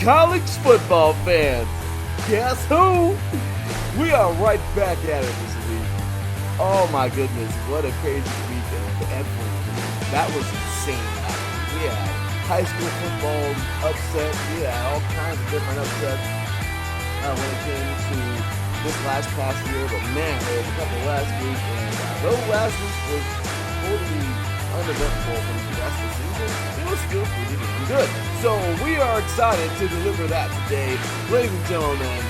college football fans. Guess who? We are right back at it this week. Oh my goodness, what a crazy weekend. That was insane. We had high school football upsets. We had all kinds of different upsets when it came to this past year. But man, there was a couple last week, and though last week was totally uneventful from the rest of the season, it was still pretty damn good. So we are excited to deliver that today. Ladies and gentlemen,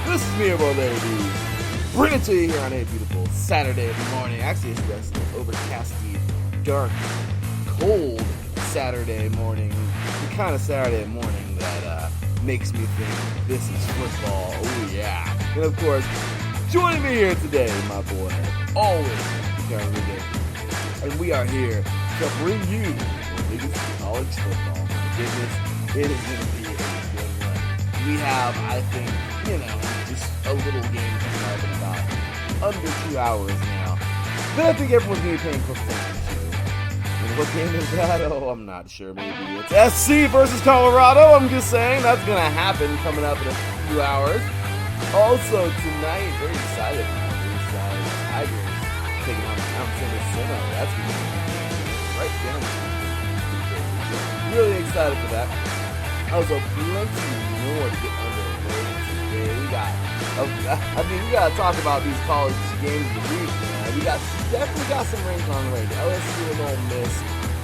this is me, your boy Larry B. Bring it to you here on a beautiful Saturday morning. Actually, it's just an overcasty, dark, cold Saturday morning. The kind of Saturday morning that makes me think this is football. Oh yeah. And of course, joining me here today, my boy, always Karen Ruger. And we are here to bring you the biggest college football. My goodness, it is going to be a good one. We have, I think, just a little game coming up in about under 2 hours now. But I think everyone's going to be paying close attention to. And what game is that? Oh, I'm not sure. Maybe it's SC versus Colorado. I'm just saying that's going to happen coming up in a few hours. Also tonight, very excited about these Tigers taking on Mount Minnesota. That's going to be right down. Really excited for that. Also, plenty more to get underway today. We got to talk about these college games of the week. We definitely got some rings on the way. LSU and Ole Miss,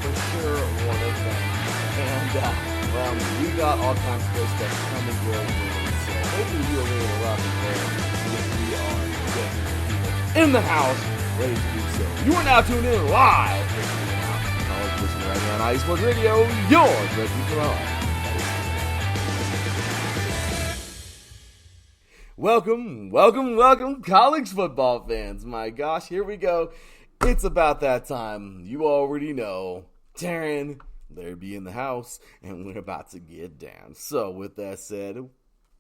for sure, one of them. And, we got all kinds of good stuff coming your way. So, hopefully you are ready to rock and roll. Because we are definitely in the house, ready to do so. You are now tuned in live. Listening right now on iSports Radio, your Dresden Colorado. Welcome, college football fans. My gosh, here we go. It's about that time. You already know. Taryn, Larry B in the house, and we're about to get down. So, with that said,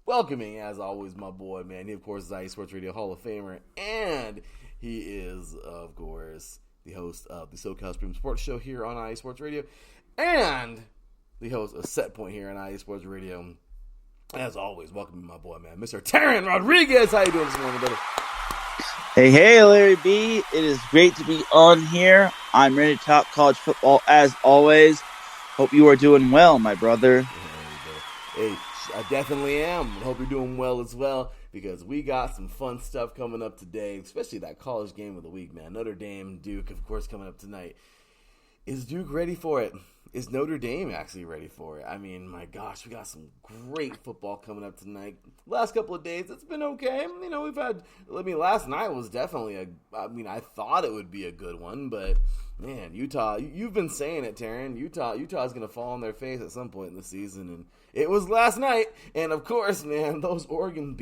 welcoming, as always, my boy, man. He, of course, is iSports Radio Hall of Famer, and he is, of course, the host of the SoCal Supreme Sports Show here on iSports Radio, and the host of Set Point here on iSports Radio. As always, welcome my boy, man, Mr. Taryn Rodriguez. How you doing this morning, brother? Hey, Larry B. It is great to be on here. I'm ready to talk college football as always. Hope you are doing well, my brother. Hey, I definitely am. Hope you're doing well as well, because we got some fun stuff coming up today, especially that college game of the week, man. Notre Dame, Duke, of course, coming up tonight. Is Duke ready for it? Is Notre Dame actually ready for it? I mean, my gosh, we got some great football coming up tonight. Last couple of days, it's been okay. Last night was definitely I thought it would be a good one, but man, Utah, you've been saying it, Taryn. Utah's going to fall on their face at some point in the season, and it was last night. And of course, man, those Oregon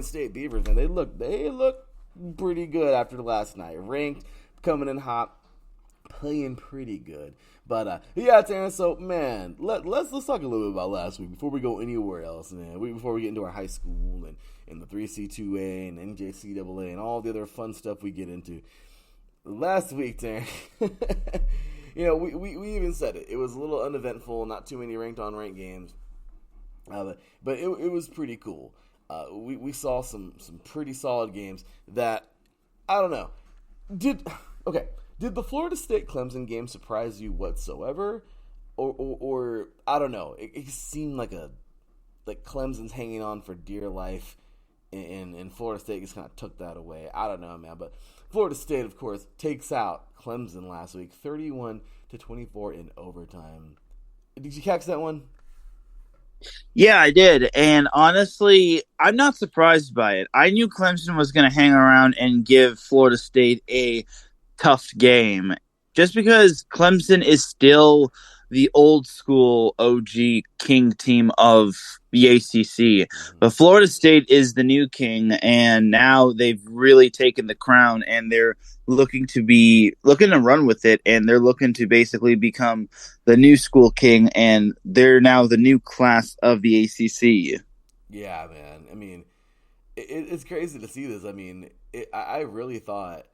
State Beavers, man, they look pretty good after last night. Ranked, coming in hot, playing pretty good. But yeah, Taryn, so man, let's talk a little bit about last week before we go anywhere else, man. Before we get into our high school and the 3C2A and NJCAA and all the other fun stuff we get into. Last week, Taryn, we even said it. It was a little uneventful, not too many ranked games, but it was pretty cool. We saw some pretty solid games that, I don't know, Did the Florida State Clemson game surprise you whatsoever, or I don't know? It seemed like Clemson's hanging on for dear life, and Florida State just kind of took that away. I don't know, man. But Florida State, of course, takes out Clemson last week, 31-24 in overtime. Did you catch that one? Yeah, I did, and honestly, I'm not surprised by it. I knew Clemson was going to hang around and give Florida State a tough game, just because Clemson is still the old school OG king team of the ACC. But Florida State is the new king, and now they've really taken the crown, and they're looking to run with it, and they're looking to basically become the new school king, and they're now the new class of the ACC. Yeah, man. I mean, it's crazy to see this. I mean, I really thought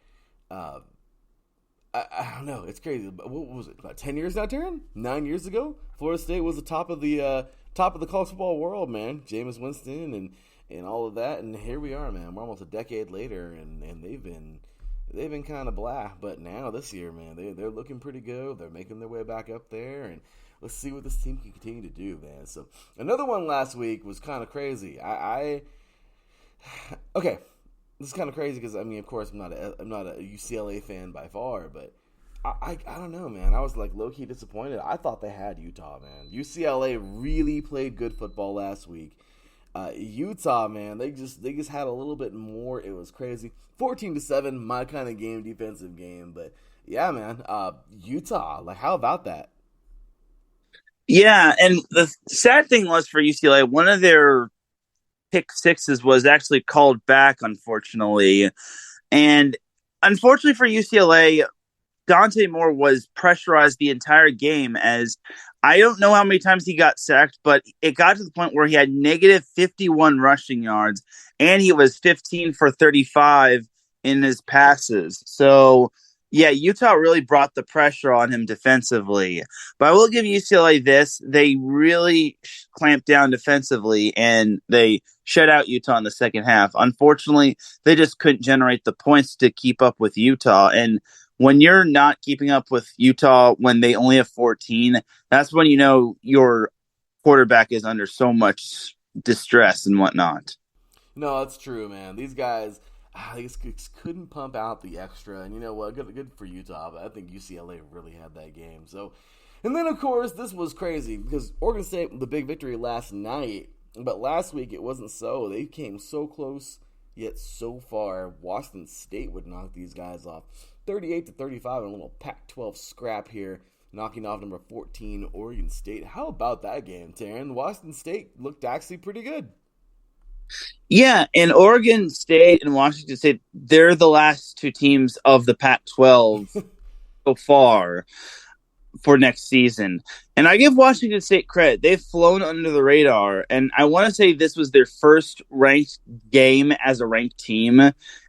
I don't know. It's crazy. What was it? About 10 years now, Taryn? 9 years ago, Florida State was the top of the top of the college football world, man. Jameis Winston and all of that, and here we are, man. We're almost a decade later, and they've been kind of blah. But now this year, man, they're looking pretty good. They're making their way back up there, and let's see what this team can continue to do, man. So another one last week was kind of crazy. Okay, this is kind of crazy because I mean, of course, I'm not a UCLA fan by far, but I don't know, man. I was like low key disappointed. I thought they had Utah, man. UCLA really played good football last week. Utah, man, they just had a little bit more. It was crazy. 14-7, my kind of game, defensive game. But yeah, man, Utah, like how about that? Yeah, and the sad thing was for UCLA, one of their pick sixes was actually called back, unfortunately. And unfortunately for UCLA, Dante Moore was pressurized the entire game, as I don't know how many times he got sacked, but it got to the point where he had negative 51 rushing yards and he was 15 for 35 in his passes. So, yeah, Utah really brought the pressure on him defensively. But I will give UCLA this. They really clamped down defensively and they shut out Utah in the second half. Unfortunately, they just couldn't generate the points to keep up with Utah. And when you're not keeping up with Utah when they only have 14, that's when you know your quarterback is under so much distress and whatnot. No, that's true, man. These guys, they just couldn't pump out the extra, and you know what? Good for Utah, but I think UCLA really had that game. So, and then of course this was crazy because Oregon State the big victory last night, but last week it wasn't so. They came so close yet so far. Washington State would knock these guys off, 38-35 in a little Pac-12 scrap here, knocking off number 14 Oregon State. How about that game, Taryn? Washington State looked actually pretty good. Yeah, and Oregon State and Washington State, they're the last two teams of the Pac-12 so far for next season. And I give Washington State credit. They've flown under the radar. And I want to say this was their first ranked game as a ranked team.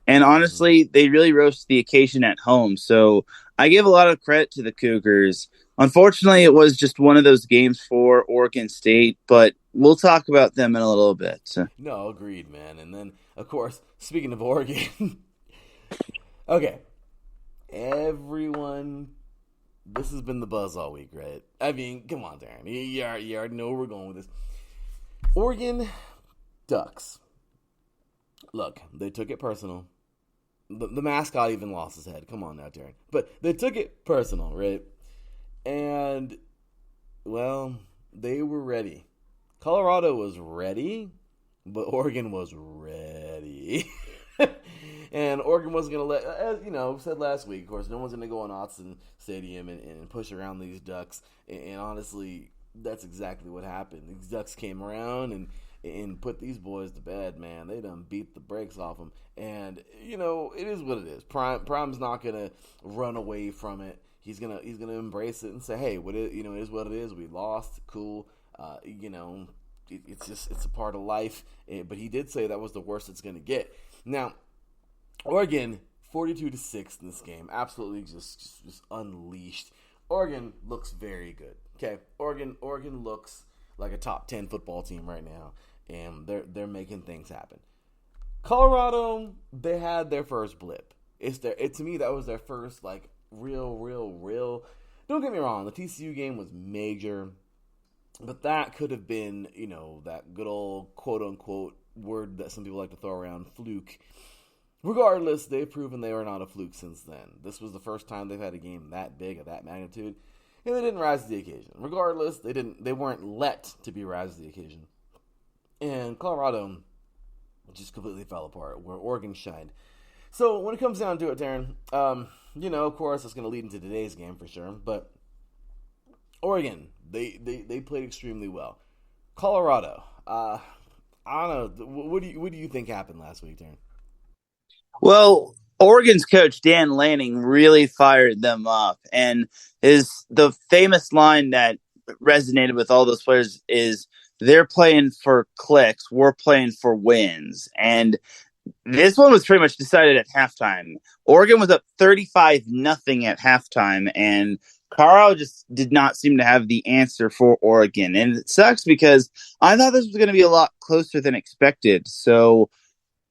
And honestly, they really rose to the occasion at home. So I give a lot of credit to the Cougars. Unfortunately, it was just one of those games for Oregon State, but we'll talk about them in a little bit. No, agreed, man. And then, of course, speaking of Oregon, okay, everyone, this has been the buzz all week, right? I mean, come on, Darren. You already know where we're going with this. Oregon Ducks. Look, they took it personal. The mascot even lost his head. Come on now, Darren. But they took it personal, right? And, well, they were ready. Colorado was ready, but Oregon was ready. And Oregon wasn't going to let, as you know, said last week, of course, no one's going to go on Autzen Stadium and push around these Ducks. And honestly, that's exactly what happened. These Ducks came around and put these boys to bed, man. They done beat the brakes off them. And, you know, it is what it is. Prime's not going to run away from it. He's gonna embrace it and say, hey, it is what it is. We lost, cool. It's a part of life. But he did say that was the worst it's gonna get. Now, Oregon 42-6 in this game, absolutely just unleashed. Oregon looks very good. Okay, Oregon looks like a top 10 football team right now, and they're making things happen. Colorado, they had their first blip. To me that was their first like real. Don't get me wrong, the TCU game was major, but that could have been, that good old quote unquote word that some people like to throw around, fluke. Regardless, they've proven they are not a fluke since then. This was the first time they've had a game that big, of that magnitude, and they didn't rise to the occasion. Regardless, they weren't let to be rise to the occasion. And Colorado just completely fell apart, where Oregon shined. So when it comes down to it, Darren, of course, it's going to lead into today's game for sure. But Oregon, they played extremely well. Colorado, I don't know. What do you think happened last week, Darren? Well, Oregon's coach, Dan Lanning, really fired them up. And the famous line that resonated with all those players is, they're playing for clicks, we're playing for wins. And this one was pretty much decided at halftime. Oregon was up 35-0 at halftime, and Colorado just did not seem to have the answer for Oregon. And it sucks because I thought this was going to be a lot closer than expected. So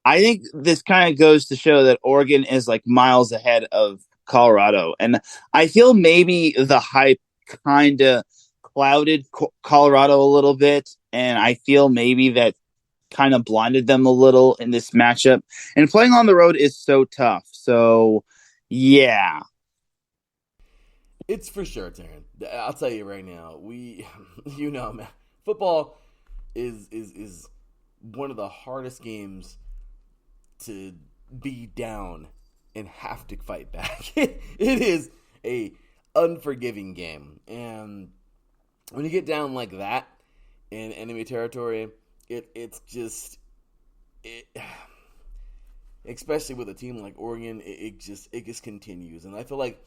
I think this kind of goes to show that Oregon is like miles ahead of Colorado. And I feel maybe the hype kind of clouded Colorado a little bit. And I feel maybe that kind of blinded them a little in this matchup. And playing on the road is so tough. So, yeah. It's for sure, Taryn. I'll tell you right now. Man, football is one of the hardest games to be down and have to fight back. It is a unforgiving game, and when you get down like that in enemy territory, it's just it. Especially with a team like Oregon, it just continues, and I feel like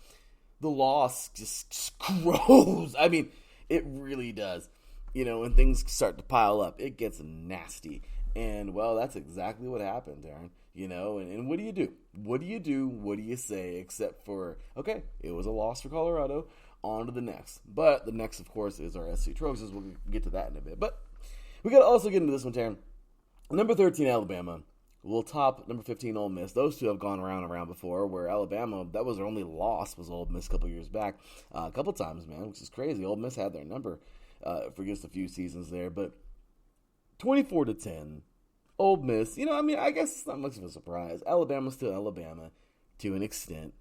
the loss just grows. I mean, it really does. When things start to pile up, it gets nasty. And, well, that's exactly what happened, Darren. And what do you do? What do you do? What do you say? Except for, okay, it was a loss for Colorado. On to the next. But the next, of course, is our SC Trojans. We'll get to that in a bit. But we got to also get into this one, Darren. Number 13, Alabama will top number 15, Ole Miss. Those two have gone around before, where Alabama, that was their only loss, was Ole Miss a couple years back. A couple times, man, which is crazy. Ole Miss had their number for just a few seasons there. But 24-10, Ole Miss, I guess it's not much of a surprise. Alabama's still Alabama to an extent.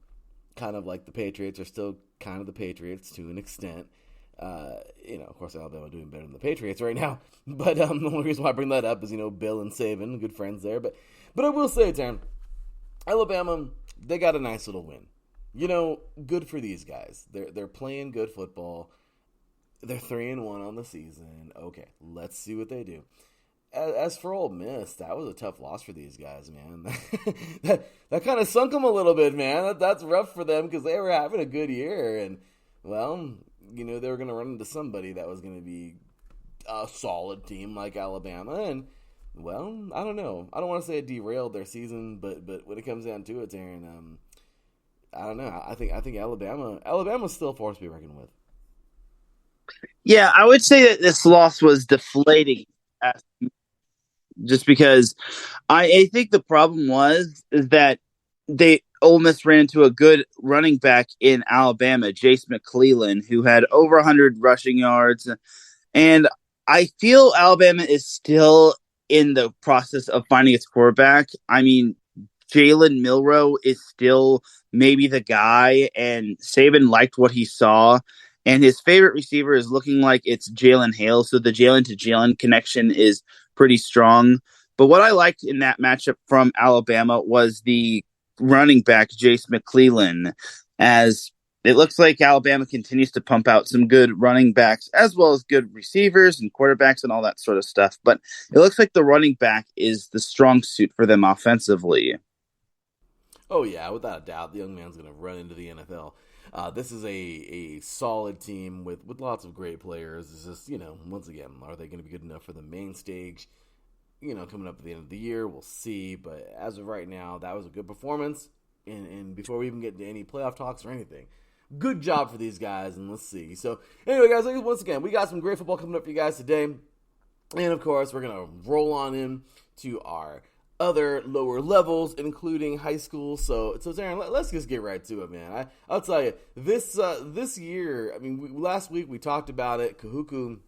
Kind of like the Patriots are still kind of the Patriots to an extent. Of course, Alabama doing better than the Patriots right now. But the only reason why I bring that up is, Bill and Saban, good friends there. But I will say, Taryn, Alabama, they got a nice little win. Good for these guys. They're playing good football. They're 3-1 on the season. Okay, let's see what they do. As for Ole Miss, that was a tough loss for these guys, man. that kind of sunk them a little bit, man. That's rough for them because they were having a good year. And, well, they were going to run into somebody that was going to be a solid team like Alabama. And, well, I don't know. I don't want to say it derailed their season, but when it comes down to it, Darren, I don't know. I think Alabama's still a force to be reckoned with. Yeah, I would say that this loss was deflating, just because I think the problem is that Ole Miss ran into a good running back in Alabama, Jace McClellan, who had over 100 rushing yards. And I feel Alabama is still in the process of finding its quarterback. I mean, Jalen Milroe is still maybe the guy, and Saban liked what he saw. And his favorite receiver is looking like it's Jalen Hale. So the Jalen to Jalen connection is pretty strong. But what I liked in that matchup from Alabama was the running back, Jace McClellan, as it looks like Alabama continues to pump out some good running backs as well as good receivers and quarterbacks and all that sort of stuff. But it looks like the running back is the strong suit for them offensively. Oh, yeah, without a doubt. The young man's going to run into the NFL. This is a solid team with lots of great players. It's just, once again, are they going to be good enough for the main stage? Coming up at the end of the year, we'll see. But as of right now, that was a good performance. And before we even get into any playoff talks or anything, good job for these guys, and let's see. So, anyway, guys, once again, we got some great football coming up for you guys today. And, of course, we're going to roll on in to our other lower levels, including high school. So Darren, let's just get right to it, man. I'll tell you, this year, I mean, last week we talked about it, Kahuku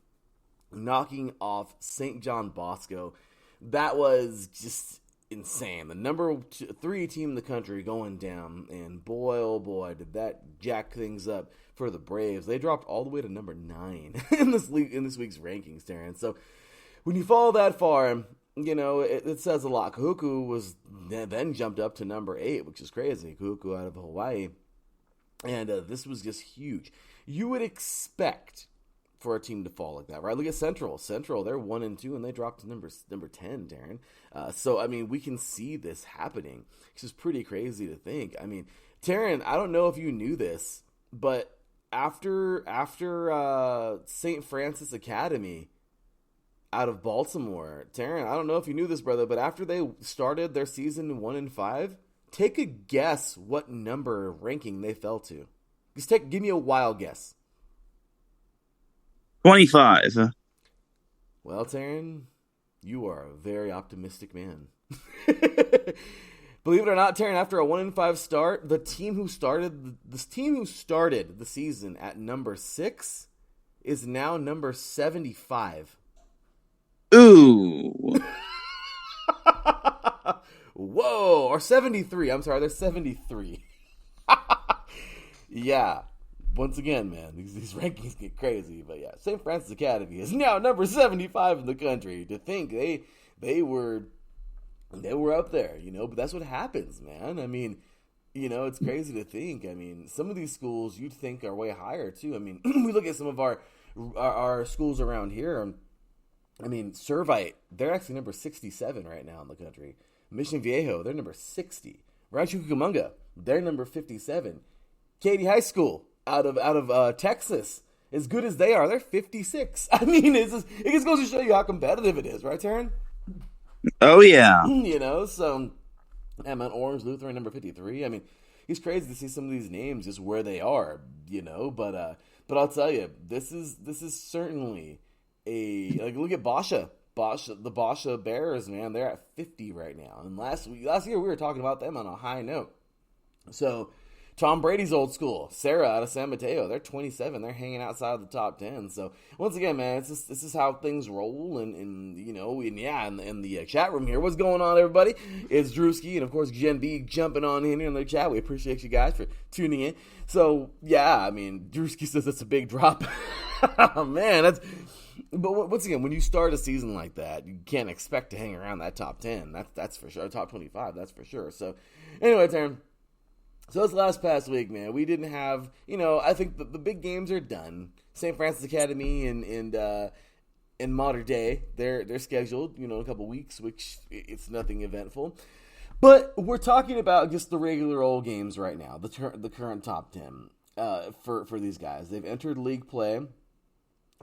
knocking off St. John Bosco. That was just insane. The number 3 team in the country going down, and boy, oh boy, did that jack things up for the Braves. They dropped all the way to number 9 in this week's rankings, Darren. So when you fall that far, it says a lot. Kahuku was then jumped up to number 8, which is crazy. Kahuku out of Hawaii. And this was just huge. You would expect for a team to fall like that, right? Look at Central. Central, they're 1-2, and they dropped to number 10, Darren. So, I mean, we can see this happening. It's just pretty crazy to think. I mean, Taryn, I don't know if you knew this, but after St. Francis Academy out of Baltimore, Taryn, I don't know if you knew this, brother, but after they started their season 1-5, take a guess what number ranking they fell to. Give me a wild guess. 25. Well, Taryn, you are a very optimistic man. Believe it or not, Taryn, after a 1-5 start, the team who started the season at number 6 is now number 75. Ooh. Whoa, or 73. I'm sorry, they're 73. Yeah. Once again, man, these rankings get crazy. But yeah, St. Francis Academy is now number 75 in the country. To think they were up there, but that's what happens, man. I mean, it's crazy to think. I mean, some of these schools you'd think are way higher too. I mean, we look at some of our schools around here. I mean, Servite, they're actually number 67 right now in the country. Mission Viejo, they're number 60. Rancho Cucamonga, they're number 57. Katy High School out of Texas, as good as they are, they're 56. I mean, it just goes to show you how competitive it is, right, Taryn? Oh, yeah. So Mount Orange Lutheran, number 53. I mean, it's crazy to see some of these names just where they are, But I'll tell you, this is certainly look at Basha. The Basha Bears, man, they're at 50 right now. And last year we were talking about them on a high note. So Tom Brady's old school, Sarah out of San Mateo, they're 27. They're hanging outside of the top 10. So once again, man, this is how things roll. And in the chat room here, what's going on, everybody? It's Drewski and of course Gen B jumping on in here in the chat. We appreciate you guys for tuning in. So yeah, I mean, Drewski says that's a big drop. Oh, man, But once again, when you start a season like that, you can't expect to hang around that top 10. That's for sure. Top 25, that's for sure. So anyway, Taryn. So this last past week, man, we didn't have, I think the big games are done. St. Francis Academy and Mater Dei, they're scheduled, in a couple weeks, which it's nothing eventful. But we're talking about just the regular old games right now, the current top 10 for these guys. They've entered league play,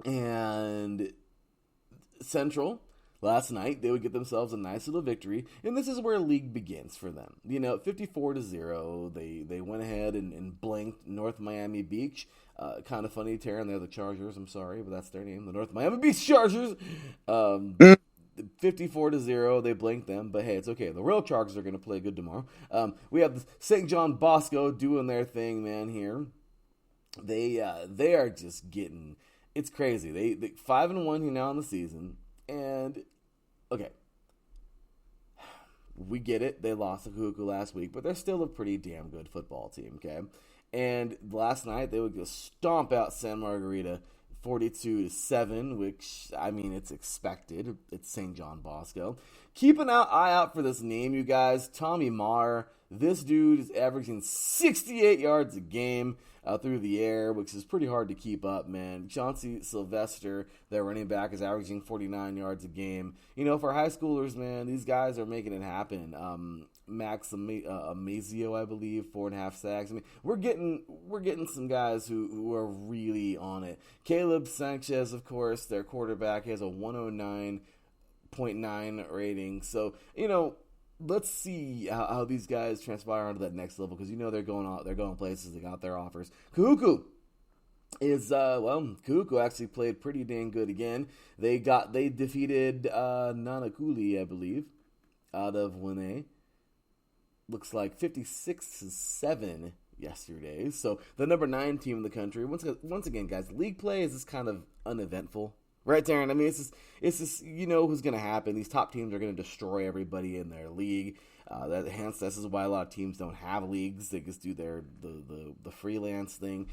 and Central last night, they would get themselves a nice little victory, and this is where league begins for them. 54-0, they went ahead and blanked North Miami Beach. Kind of funny, Taryn, they're the Chargers, I'm sorry, but that's their name, the North Miami Beach Chargers. 54-0, they blanked them, but hey, it's okay. The real Chargers are going to play good tomorrow. We have the St. John Bosco doing their thing, man, here. They are just getting... It's crazy. They 5-1 here now in the season. And, okay, we get it. They lost to Kahuku last week, but they're still a pretty damn good football team, okay? And last night, they would just stomp out San Margarita 42-7, which, I mean, it's expected. It's St. John Bosco. Keep an eye out for this name, you guys. Tommy Marr. This dude is averaging 68 yards a game through the air, which is pretty hard to keep up, man. Chauncey Sylvester, their running back, is averaging 49 yards a game. For high schoolers, man, these guys are making it happen. Max Amazio, I believe, 4.5 sacks. I mean, we're getting some guys who are really on it. Caleb Sanchez, of course, their quarterback, has a 109.9 rating. So, let's see how these guys transpire onto that next level, because they're going places. They got their offers. Kahuku Kahuku actually played pretty dang good again. They defeated Nanakuli, I believe, out of Wene. Looks like 56-7 yesterday. So the number 9 team in the country. Once again, guys, league play is just kind of uneventful. Right, Darren? I mean, it's just who's going to happen. These top teams are going to destroy everybody in their league. Hence, this is why a lot of teams don't have leagues. They just do the freelance thing.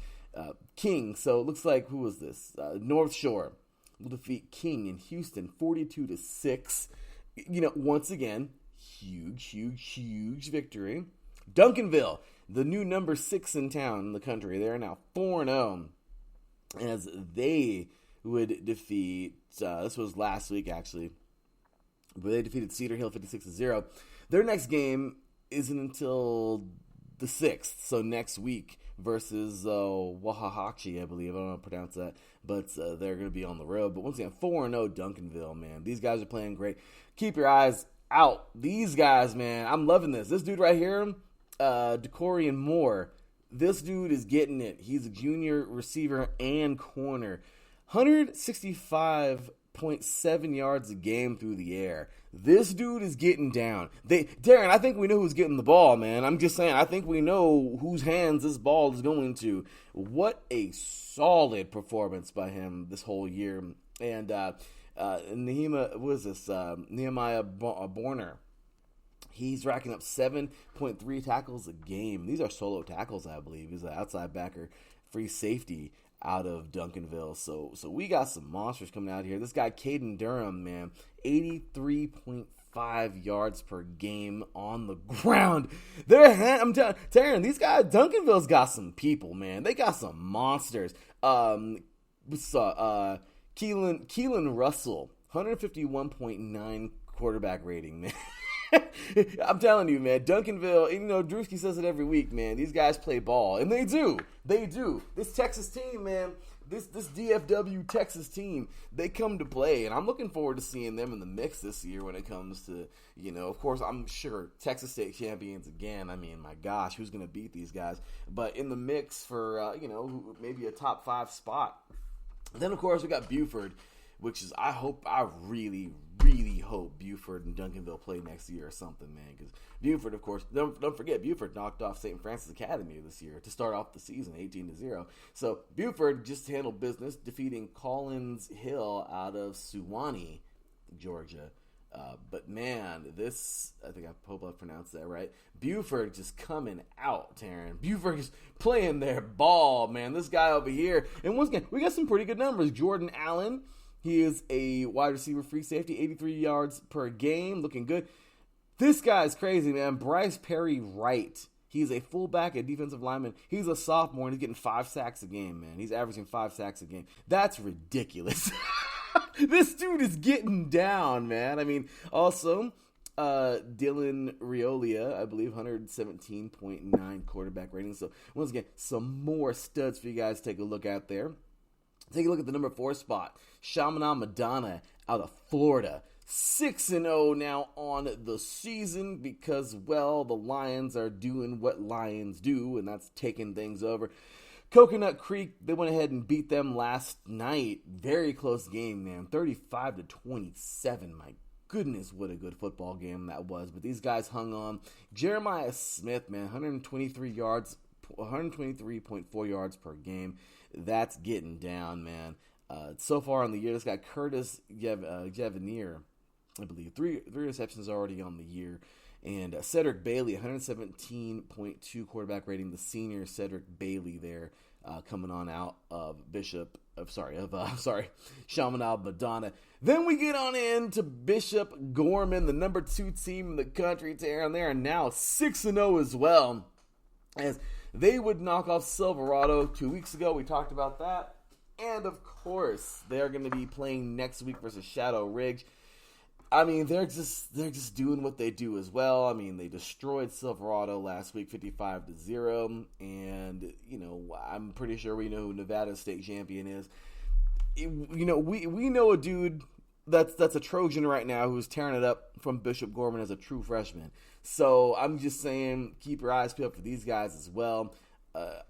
King. So it looks like, who was this? North Shore will defeat King in Houston 42-6. Once again, huge victory. Duncanville, the new number 6 in town in the country. They are now 4-0 as they would defeat, this was last week actually, but they defeated Cedar Hill 56-0. Their next game isn't until the 6th, so next week versus Wahahachi, I believe. I don't know how to pronounce that, but they're going to be on the road. But once again, 4-0 Duncanville, man. These guys are playing great. Keep your eyes out. These guys, man, I'm loving this. This dude right here, Decorian Moore, This dude is getting it. He's a junior receiver and corner. 165.7 yards a game through the air. This dude is getting down. Darren, I think we know who's getting the ball, man. I'm just saying, I think we know whose hands this ball is going to. What a solid performance by him this whole year. And Nehemiah Borner. He's racking up 7.3 tackles a game. These are solo tackles, I believe. He's an outside backer, free safety out of Duncanville. So we got some monsters coming out here. This guy, Caden Durham, man, 83.5 yards per game on the ground. I'm telling Taryn, these guys, Duncanville's got some people, man. They got some monsters. We saw Keelan Russell, 151.9 quarterback rating, man. I'm telling you, man, Duncanville, you know, Drewski says it every week, man. These guys play ball, and they do. They do. This Texas team, man, this DFW Texas team, they come to play, and I'm looking forward to seeing them in the mix this year when it comes to, you know, of course, I'm sure Texas State champions again. I mean, my gosh, who's going to beat these guys? But in the mix for, you know, maybe a top 5 spot. Then, of course, we got Buford, which is, I really hope Buford and Duncanville play next year or something, man. Because Buford, of course, don't forget, Buford knocked off St. Francis Academy this year to start off the season, 18-0. So Buford just handled business, defeating Collins Hill out of Suwanee, Georgia. But man, I hope I pronounced that right. Buford just coming out, Taryn. Buford is playing their ball, man. This guy over here. And once again, we got some pretty good numbers. Jordan Allen, he is a wide receiver, free safety, 83 yards per game, looking good. This guy's crazy, man. Bryce Perry Wright. He's a fullback, a defensive lineman. He's a sophomore, and he's getting 5 sacks a game, man. He's averaging 5 sacks a game. That's ridiculous. This dude is getting down, man. I mean, also, Dylan Riolia, I believe, 117.9 quarterback rating. So, once again, some more studs for you guys to take a look at there. Take a look at the number 4 spot. Chaminade Madonna out of Florida. 6-0 now on the season because, well, the Lions are doing what Lions do, and that's taking things over. Coconut Creek, they went ahead and beat them last night. Very close game, man. 35-27. My goodness, what a good football game that was. But these guys hung on. Jeremiah Smith, man, 123.4 yards per game. That's getting down, man. So far on the year, this guy Curtis Javanier, I believe, three receptions already on the year. And Cedric Bailey, 117.2 quarterback rating. The senior Cedric Bailey there, coming on out of Chaminade Madonna. Then we get on into Bishop Gorman, the number 2 team in the country. They are now 6-0 as well, as they would knock off Silverado 2 weeks ago. We talked about that. And, of course, they're going to be playing next week versus Shadow Ridge. I mean, they're just doing what they do as well. I mean, they destroyed Silverado last week, 55-0, and you know, I'm pretty sure we know who Nevada State champion is. You know, we know a dude that's a Trojan right now who's tearing it up from Bishop Gorman as a true freshman. So I'm just saying, keep your eyes peeled for these guys as well.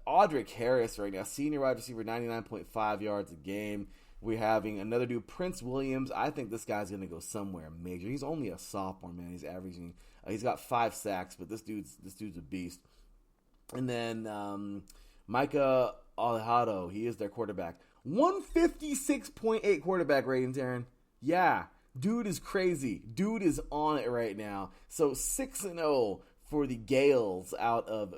Audric Harris right now, senior wide receiver, 99.5 yards a game. We're having another dude, Prince Williams. I think this guy's going to go somewhere major. He's only a sophomore, man. He's averaging, he's got 5 sacks, but this dude's a beast. And then Micah Alejado, he is their quarterback. 156.8 quarterback rating, Aaron. Yeah, dude is crazy. Dude is on it right now. So 6-0 for the Gales out of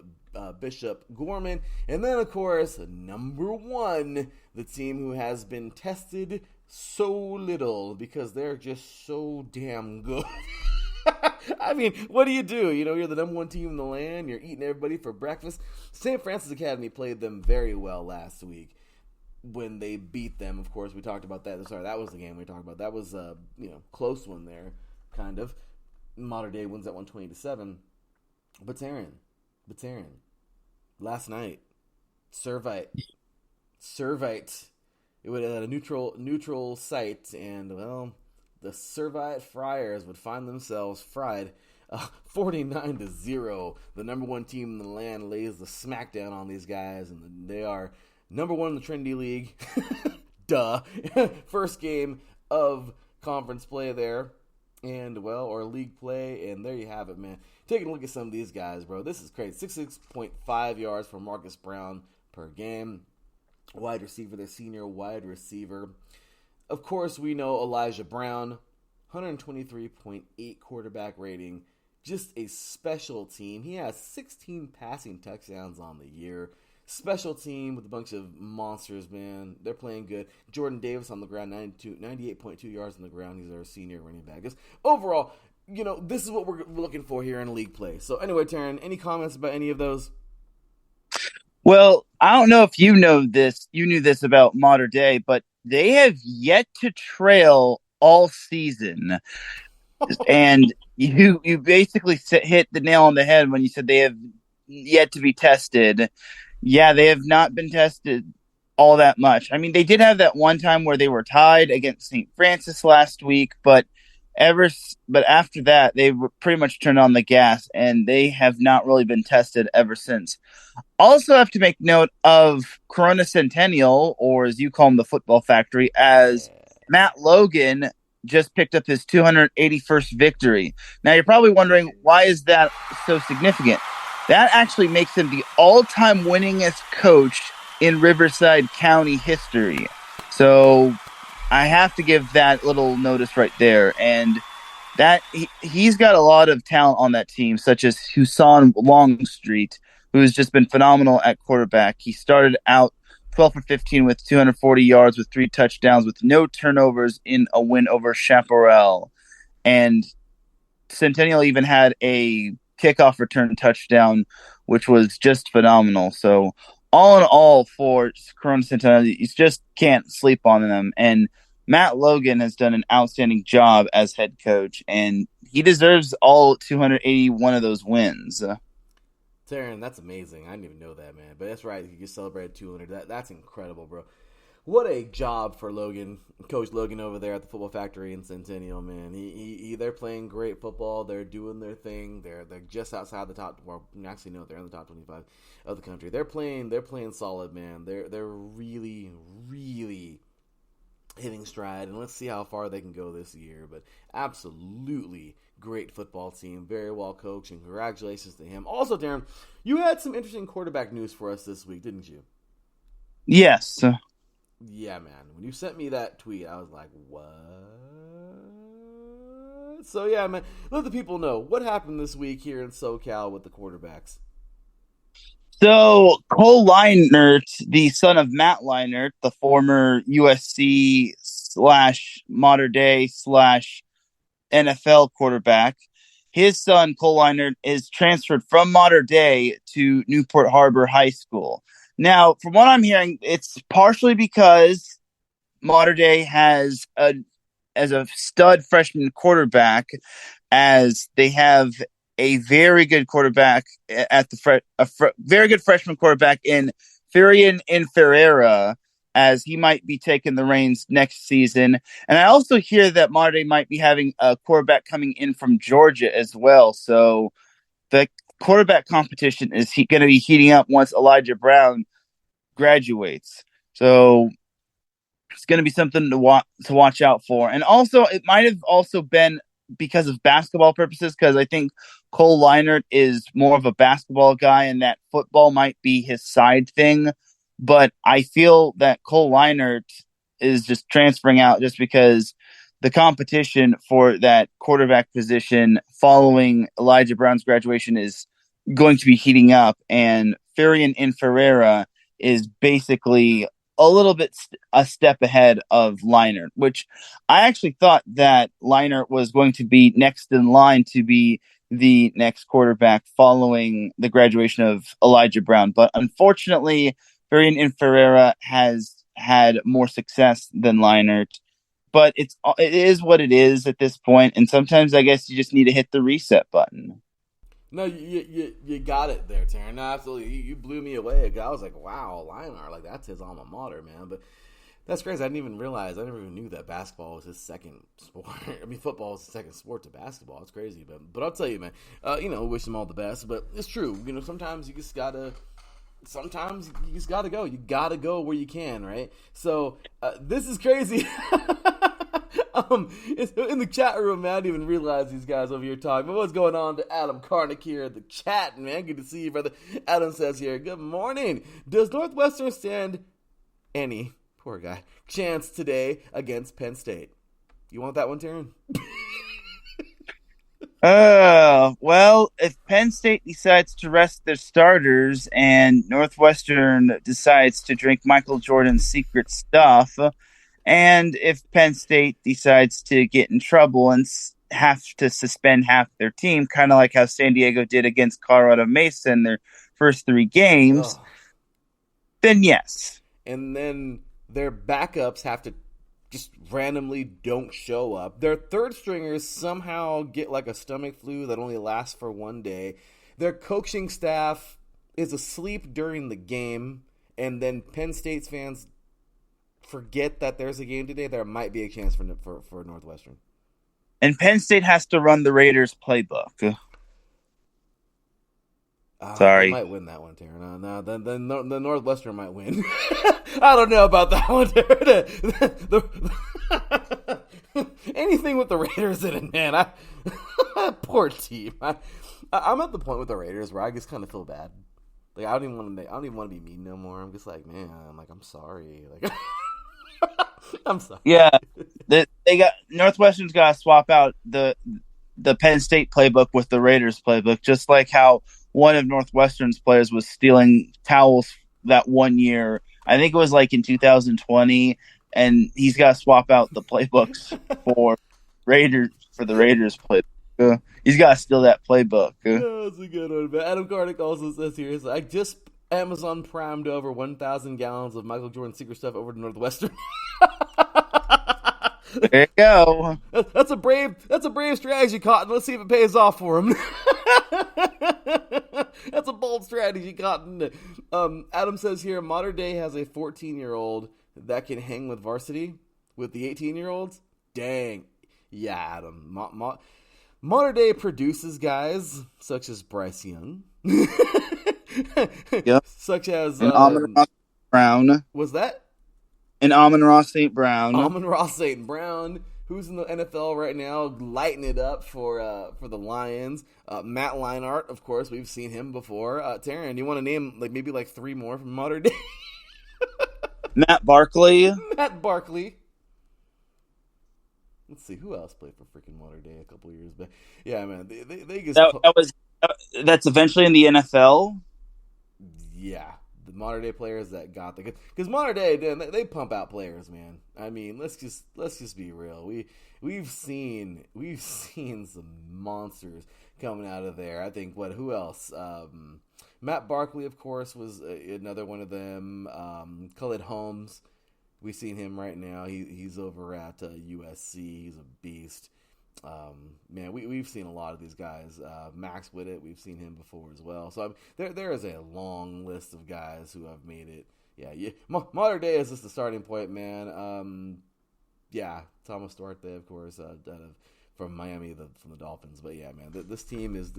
Bishop Gorman. And then, of course, number 1, the team who has been tested so little because they're just so damn good. I mean, what do? You know, you're the number 1 team in the land. You're eating everybody for breakfast. St. Francis Academy played them very well last week when they beat them. Of course, we talked about that. Sorry, that was the game we talked about. That was a close one there, kind of. Modern Day wins that 120-7. But Taryn, last night, Servite. It was at a neutral site, and well, the Servite Friars would find themselves fried 49-0. The number one team in the land lays the smackdown on these guys, and they are number one in the Trinity League. Duh. First game of conference play there, and well, or league play, and there you have it, man. Taking a look at some of these guys, bro. This is crazy. 66.5 yards for Marcus Brown per game. Wide receiver, their senior wide receiver. Of course, we know Elijah Brown, 123.8 quarterback rating. Just a special team. He has 16 passing touchdowns on the year. Special team with a bunch of monsters, man. They're playing good. Jordan Davis on the ground, 98.2 yards on the ground. He's our senior running back. Just overall, this is what we're looking for here in league play. So anyway, Taryn, any comments about any of those? Well, I don't know if you knew this about Mater Dei, but they have yet to trail all season. And you basically hit the nail on the head when you said they have yet to be tested. Yeah, they have not been tested all that much. I mean, they did have that one time where they were tied against St. Francis last week, but after that, they pretty much turned on the gas, and they have not really been tested ever since. Also have to make note of Corona Centennial, or as you call them, the Football Factory, as Matt Logan just picked up his 281st victory. Now, you're probably wondering, why is that so significant? That actually makes him the all-time winningest coach in Riverside County history. So I have to give that little notice right there. And that he's got a lot of talent on that team, such as Husan Longstreet, who has just been phenomenal at quarterback. He started out 12 for 15 with 240 yards with 3 touchdowns with no turnovers in a win over Chaparral. And Centennial even had a kickoff return touchdown, which was just phenomenal. So all in all, for Corona Centennial, you just can't sleep on them. And Matt Logan has done an outstanding job as head coach, and he deserves all 281 of those wins. Taryn, that's amazing. I didn't even know that, man. But that's right. You just celebrated 200. That's incredible, bro. What a job for Logan, Coach Logan over there at the Football Factory in Centennial, man. They're playing great football. They're doing their thing. They're just outside the top. Well, actually, no, they're in the top 25 of the country. They're playing solid, man. They're really, really hitting stride, and let's see how far they can go this year. But absolutely great football team, very well coached, and congratulations to him. Also, Darren, you had some interesting quarterback news for us this week, didn't you? Yes. Yeah, man. When you sent me that tweet, I was like, what? So, yeah, man, let the people know what happened this week here in SoCal with the quarterbacks. So Cole Leinert, the son of Matt Leinert, the former USC / Mater Dei / NFL quarterback, his son Cole Leinert is transferred from Mater Dei to Newport Harbor High School. Now, from what I'm hearing, it's partially because Mater Dei has as a stud freshman quarterback, as they have a very good quarterback at very good freshman quarterback in Furian in Ferreira, as he might be taking the reins next season. And I also hear that Mater Dei might be having a quarterback coming in from Georgia as well. So the quarterback competition is going to be heating up once Elijah Brown graduates. So it's going to be something to watch out for. And also, it might have also been because of basketball purposes, because I think Cole Leinert is more of a basketball guy and that football might be his side thing. But I feel that Cole Leinert is just transferring out just because the competition for that quarterback position following Elijah Brown's graduation is going to be heating up. And Furian in Ferreira is basically a little bit a step ahead of Leinert, which I actually thought that Leinert was going to be next in line to be the next quarterback following the graduation of Elijah Brown. But unfortunately, Furian in Ferreira has had more success than Leinert. But it is what it is at this point, and sometimes I guess you just need to hit the reset button. No, you got it there, Taryn. No, absolutely. You blew me away. I was like, wow, Leinart, like that's his alma mater, man. But That's crazy. I didn't even realize. I never even knew that basketball was his second sport. I mean, football is his second sport to basketball. It's crazy, but I'll tell you, man. Wish him all the best. But it's true. Sometimes you just gotta. Sometimes you just gotta go. You gotta go where you can, right? So this is crazy. It's in the chat room, man. I didn't even realize these guys over here talking. But what's going on to Adam Karnick here in the chat, man? Good to see you, brother. Adam says here, good morning. Does Northwestern stand any, poor guy, chance today against Penn State? You want that one, Taryn? Well, if Penn State decides to rest their starters and Northwestern decides to drink Michael Jordan's secret stuff, and if Penn State decides to get in trouble and have to suspend half their team, kind of like how San Diego did against Colorado Mesa in their first 3 games, then yes. And then their backups have to just randomly don't show up. Their third stringers somehow get like a stomach flu that only lasts for 1 day. Their coaching staff is asleep during the game, and then Penn State's fans forget that there's a game today. There might be a chance for Northwestern. And Penn State has to run the Raiders playbook. Sorry. They might win that one, Taryn. No, then the Northwestern might win. I don't know about that one, Taryn. Anything with the Raiders in it, man. Poor team. I'm at the point with the Raiders where I just kind of feel bad. Like I don't even want to be mean no more. I'm just like, man, I'm sorry. Like I'm sorry. Yeah, they got Northwestern's got to swap out the Penn State playbook with the Raiders playbook, just like how one of Northwestern's players was stealing towels that 1 year. I think it was like in 2020, and he's got to swap out the playbooks for the Raiders playbook. He's got to steal that playbook. That's a good one. But Adam Karnick also says here, I just Amazon Primed over 1,000 gallons of Michael Jordan secret stuff over to Northwestern. There you go. That's a brave strategy, Cotton. Let's see if it pays off for him. That's a bold strategy, Cotton. Adam says here, Modern Day has a 14-year-old that can hang with varsity with the 18-year-olds. Dang. Yeah, Adam. Modern Day produces guys such as Bryce Young. Yep. Such as Amon-Ra Brown. Was that? And Amon-Ra St. Brown. Amon-Ra St. Brown, who's in the NFL right now, lighting it up for the Lions. Matt Leinart, of course, we've seen him before. Taryn, do you want to name maybe 3 more from Modern Day? Matt Barkley. Matt Barkley. Let's see, who else played for freaking Modern Day a couple years back? Yeah, man, they just that's eventually in the NFL. Yeah, the Modern Day players that got the, because Modern Day, they pump out players, man. I mean, let's just be real. We've seen some monsters coming out of there. I think who else? Matt Barkley, of course, was another one of them. Khalid Holmes, we've seen him right now. He's over at USC. He's a beast. Man, we've seen a lot of these guys. Max Whitted, we've seen him before as well. So there is a long list of guys who have made it. Yeah. Modern Day is just the starting point, man. Yeah, Thomas Duarte, of course, from Miami, from the Dolphins. But yeah, man, this team is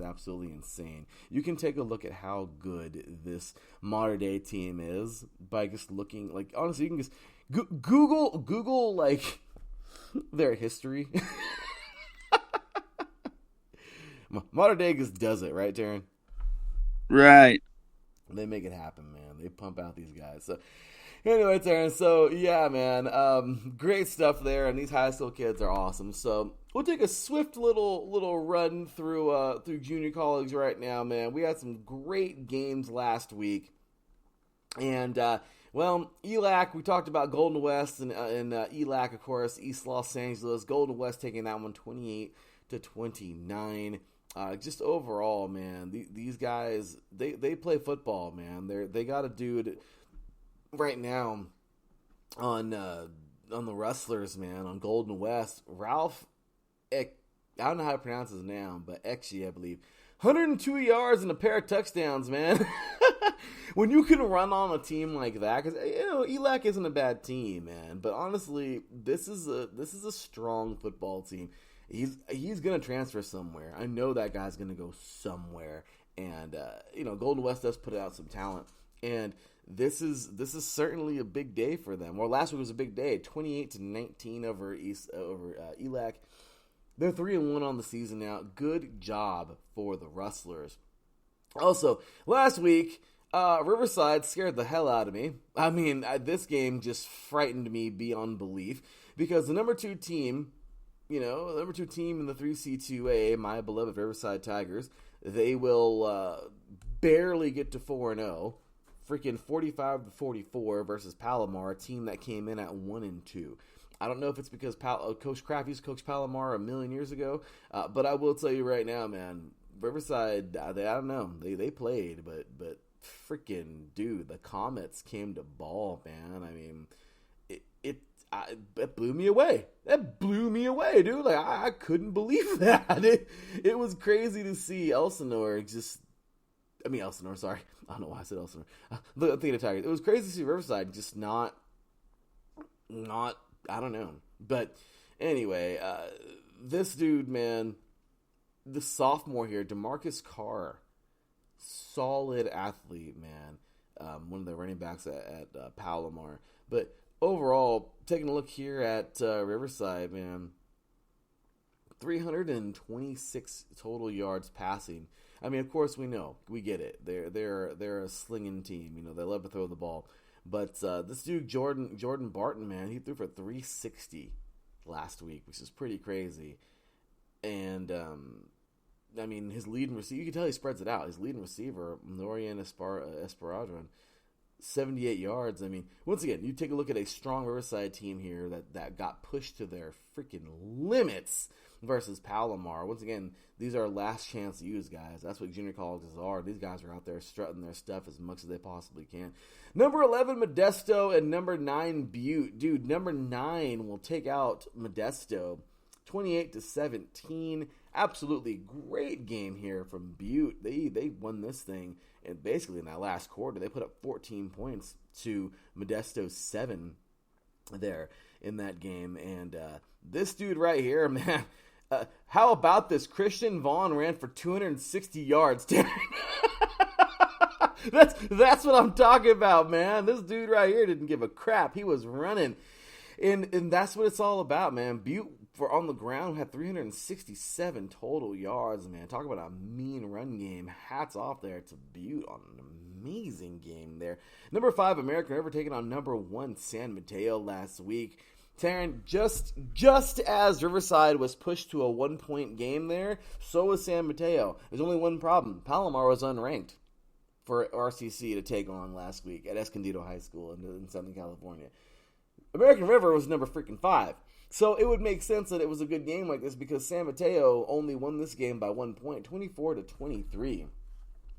absolutely insane. You can take a look at how good this Modern Day team is by just looking. Honestly, you can just Google their history. Modern Day just does it, right, Taryn? Right. They make it happen, man. They pump out these guys. So anyway, Taryn, so yeah, man, great stuff there, and these high school kids are awesome. So we'll take a swift little run through junior college right now, man. We had some great games last week, and ELAC, we talked about Golden West and ELAC, of course, East Los Angeles. Golden West taking that one 28-29. Just overall, man, these guys, they play football, man. They got a dude right now on the Rustlers, man, on Golden West. Ralph, I don't know how to pronounce his name, but Ekshi, I believe. 102 yards and a pair of touchdowns, man. When you can run on a team like that, because ELAC isn't a bad team, man. But honestly, this is a strong football team. He's gonna transfer somewhere. I know that guy's gonna go somewhere, and Golden West does put out some talent, and this is certainly a big day for them. Well, last week was a big day, 28-19 over ELAC. They're 3-1 on the season now. Good job for the Rustlers. Also, last week, Riverside scared the hell out of me. I mean, this game just frightened me beyond belief because the number 2 team, the number 2 team in the 3C2A, my beloved Riverside Tigers, they will barely get to 4-0. Freaking 45-44 versus Palomar, a team that came in at 1-2. I don't know if it's because Coach Kraft used to coach Palomar a million years ago, but I will tell you right now, man, Riverside, I don't know, they played, but freaking dude, the Comets came to ball, man. I mean, it blew me away. That blew me away, dude. Like I couldn't believe that. It was crazy to see Elsinore sorry. I don't know why I said Elsinore. I'm thinking of Tigers. It was crazy to see Riverside just not. I don't know. But anyway, this dude, man, the sophomore here, DeMarcus Carr, solid athlete, man. One of the running backs at Palomar. But overall, taking a look here at Riverside, man, 326 total yards passing. I mean, of course, we get it. They're a slinging team. They love to throw the ball. But this dude, Jordan Barton, man, he threw for 360 last week, which is pretty crazy. And, I mean, his leading receiver, you can tell he spreads it out. His leading receiver, Norian Esparadron, 78 yards. I mean, once again, you take a look at a strong Riverside team here that got pushed to their freaking limits versus Palomar. Once again, these are last chance to use guys. That's what junior colleges are. These guys are out there strutting their stuff as much as they possibly can. Number 11, Modesto, and number 9, Butte. Dude, number 9 will take out Modesto 28-17. Absolutely great game here from Butte. They won this thing, and basically in that last quarter, they put up 14 points to Modesto's 7 there in that game. And this dude right here, man, how about this? Christian Vaughn ran for 260 yards. That's what I'm talking about, man. This dude right here didn't give a crap. He was running. And that's what it's all about, man. Butte, for on the ground, had 367 total yards, man. Talk about a mean run game. Hats off there to Butte on an amazing game there. Number 5, American River taking on number 1, San Mateo last week. Taryn, just as Riverside was pushed to a 1-point game there, so was San Mateo. There's only one problem. Palomar was unranked for RCC to take on last week at Escondido High School in Southern California. American River was number freaking 5. So it would make sense that it was a good game like this because San Mateo only won this game by 1 point, 24-23.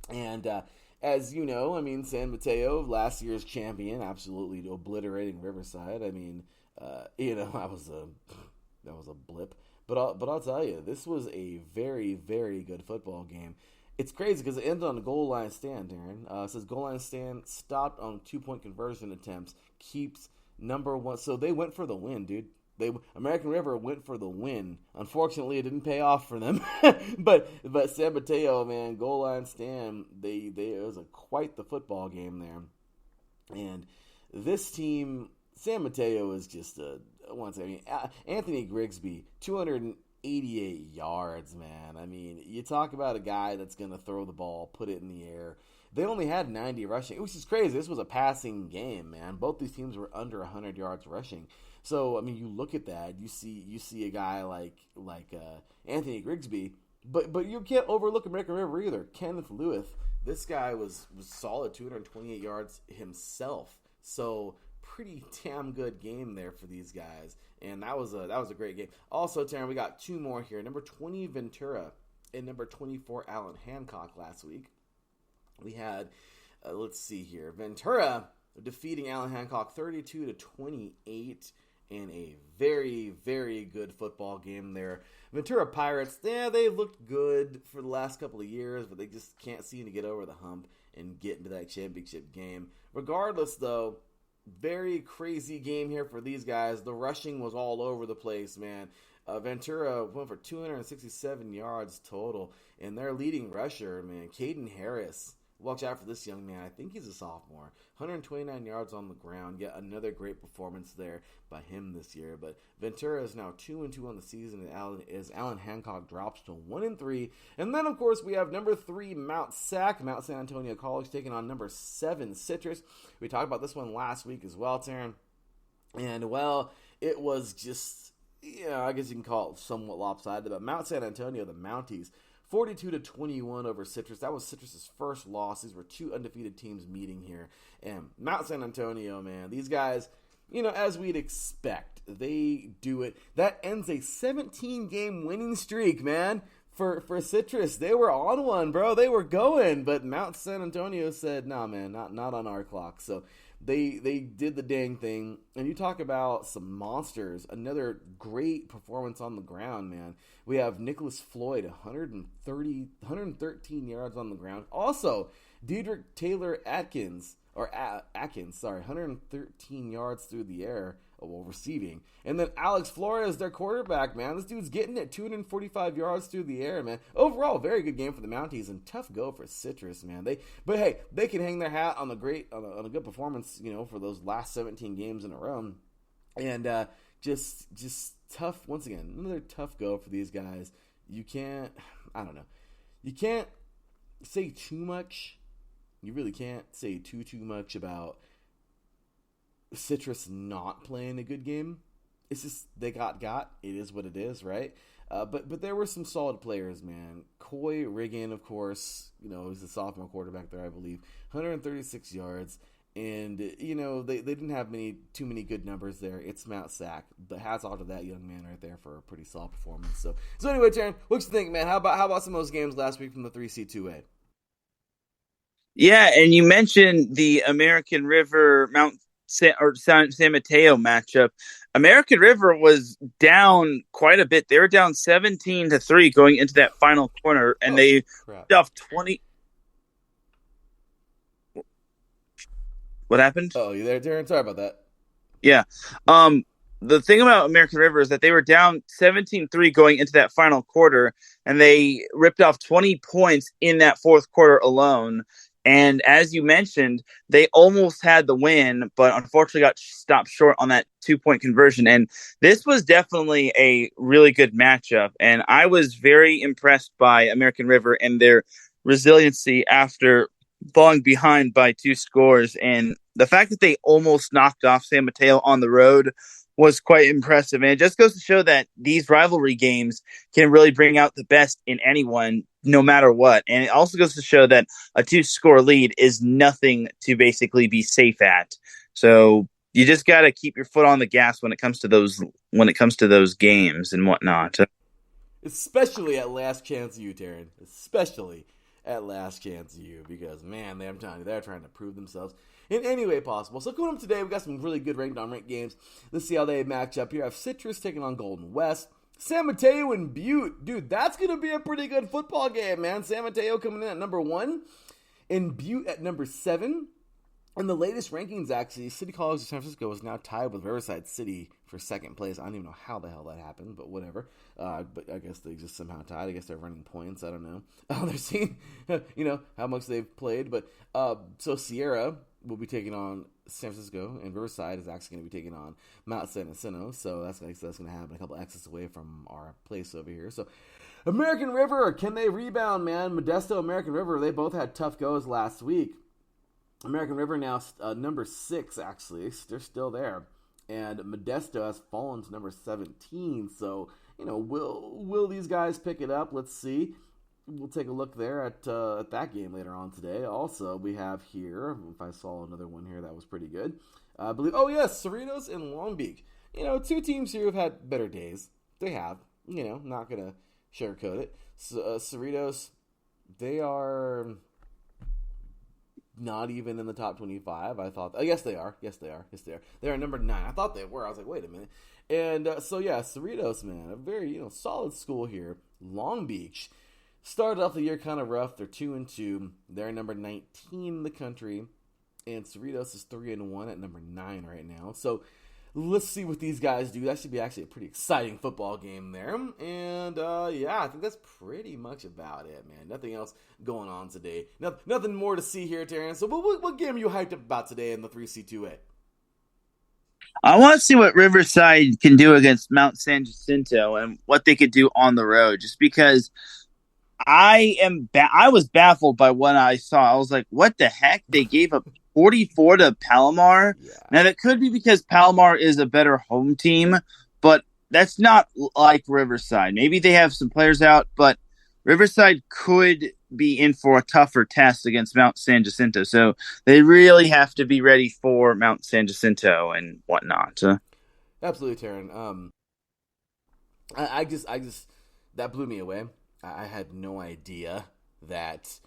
And as you know, I mean, San Mateo, last year's champion, absolutely obliterating Riverside. I mean, that was a blip. But I'll tell you, this was a very, very good football game. It's crazy because it ended on a goal line stand, Darren. It says goal line stand stopped on 2-point conversion attempts, keeps number 1. So they went for the win, dude. American River went for the win. Unfortunately, it didn't pay off for them. but San Mateo, man, goal line stand. It was quite the football game there. And this team, San Mateo, is just Anthony Grigsby, 288 yards, man. I mean, you talk about a guy that's going to throw the ball, put it in the air. They only had 90 rushing, which is crazy. This was a passing game, man. Both these teams were under 100 yards rushing. So, I mean, you look at that, you see a guy like Anthony Grigsby, but you can't overlook American River either. Kenneth Lewis, this guy was solid, 228 yards himself. So, pretty damn good game there for these guys, and that was a great game. Also, Taryn, we got 2 more here. Number 20 Ventura and number 24 Allen Hancock last week. We had, let's see here, Ventura defeating Allen Hancock 32-28. in a very, very good football game there. Ventura Pirates, yeah, they looked good for the last couple of years, but they just can't seem to get over the hump and get into that championship game. Regardless, though, very crazy game here for these guys. The rushing was all over the place, man. Ventura went for 267 yards total, and their leading rusher, man, Caden Harris. Watch out for this young man. I think he's a sophomore. 129 yards on the ground. Yet another great performance there by him this year. But Ventura is now 2-2 on the season, as Allen Hancock drops to 1-3. And then, of course, we have number 3 Mount San Antonio College taking on number 7 Citrus. We talked about this one last week as well, Taryn. And well, it was just, I guess you can call it somewhat lopsided. But Mount San Antonio, the Mounties, 42-21 over Citrus. That was Citrus's first loss. These were two undefeated teams meeting here. And Mount San Antonio, man, these guys, as we'd expect, they do it. That ends a 17-game winning streak, man, for Citrus. They were on one, bro. They were going. But Mount San Antonio said, nah, man, not on our clock. So they did the dang thing. And you talk about some monsters. Another great performance on the ground, man. We have Nicholas Floyd, 113 yards on the ground. Also, Dedrick Taylor Atkins, 113 yards through the air while receiving. And then Alex Flores, their quarterback, man. This dude's getting it, 245 yards through the air, man. Overall, very good game for the Mounties and tough go for Citrus, man. But hey, they can hang their hat on a good performance, for those last 17 games in a row. And just tough, once again, another tough go for these guys. You can't say too much. You really can't say too much about Citrus not playing a good game. It's just they got. It is what it is, right? But there were some solid players, man. Coy Riggin, of course, he's a sophomore quarterback there, I believe. 136 yards. And, they didn't have too many good numbers there. It's Mount Sac. But hats off to that young man right there for a pretty solid performance. So anyway, Taryn, what you think, man? How about some of those games last week from the 3C2A? Yeah, and you mentioned the American River San Mateo matchup. American River was down quite a bit. They were down 17-3 going into that final corner, and they stuffed 20. What happened? Oh, you there, Darren? Sorry about that. Yeah. The thing about American River is that they were down 17-3 going into that final quarter, and they ripped off 20 points in that fourth quarter alone. And as you mentioned, they almost had the win, but unfortunately got stopped short on that 2-point conversion. And this was definitely a really good matchup. And I was very impressed by American River and their resiliency after falling behind by 2 scores. And the fact that they almost knocked off San Mateo on the road was quite impressive. And it just goes to show that these rivalry games can really bring out the best in anyone, no matter what. And it also goes to show that a 2-score lead is nothing to basically be safe at. So you just got to keep your foot on the gas when it comes to those games and whatnot. Especially at Last Chance U, Taryn. Especially at Last Chance U, because man, they're trying to prove themselves in any way possible. So coming up today, we got some really good ranked on ranked games. Let's see how they match up here. I have Citrus taking on Golden West. San Mateo and Butte. Dude, that's going to be a pretty good football game, man. San Mateo coming in at number 1 and Butte at number 7. In the latest rankings, actually, City College of San Francisco is now tied with Riverside City for second place. I don't even know how the hell that happened, but whatever. But I guess they just somehow tied. I guess they're running points. I don't know. They're seeing, how much they've played. But so Sierra will be taking on San Francisco, and Riverside is actually going to be taking on Mount San Jacinto. So that's going to happen a couple exits away from our place over here. So American River, can they rebound, man? Modesto, American River, they both had tough goes last week. American River now number 6, actually. They're still there. And Modesto has fallen to number 17. So, will these guys pick it up? Let's see. We'll take a look there at that game later on today. Also, we have here, if I saw another one here that was pretty good. I believe, Cerritos and Long Beach. 2 teams here have had better days. They have. Not going to sugarcoat it. So, Cerritos, they are... not even in the top 25. I thought, yes, they are. Yes, they are. Yes, they are. They're number 9. I thought they were. I was like, wait a minute. And so, yeah, Cerritos, man, a very, solid school here. Long Beach. Started off the year kind of rough. They're 2-2. They're number 19 in the country. And Cerritos is 3-1 at number 9 right now. So, let's see what these guys do. That should be actually a pretty exciting football game there. And, yeah, I think that's pretty much about it, man. Nothing else going on today. Nothing more to see here, Terrence. So what game are you hyped up about today in the 3C2A? I want to see what Riverside can do against Mount San Jacinto and what they could do on the road. Just because I was baffled by what I saw. I was like, what the heck? They gave up 44 to Palomar. Yeah. Now that could be because Palomar is a better home team, but that's not like Riverside. Maybe they have some players out, but Riverside could be in for a tougher test against Mount San Jacinto. So they really have to be ready for Mount San Jacinto and whatnot. Absolutely, Taryn. I just that blew me away. I had no idea that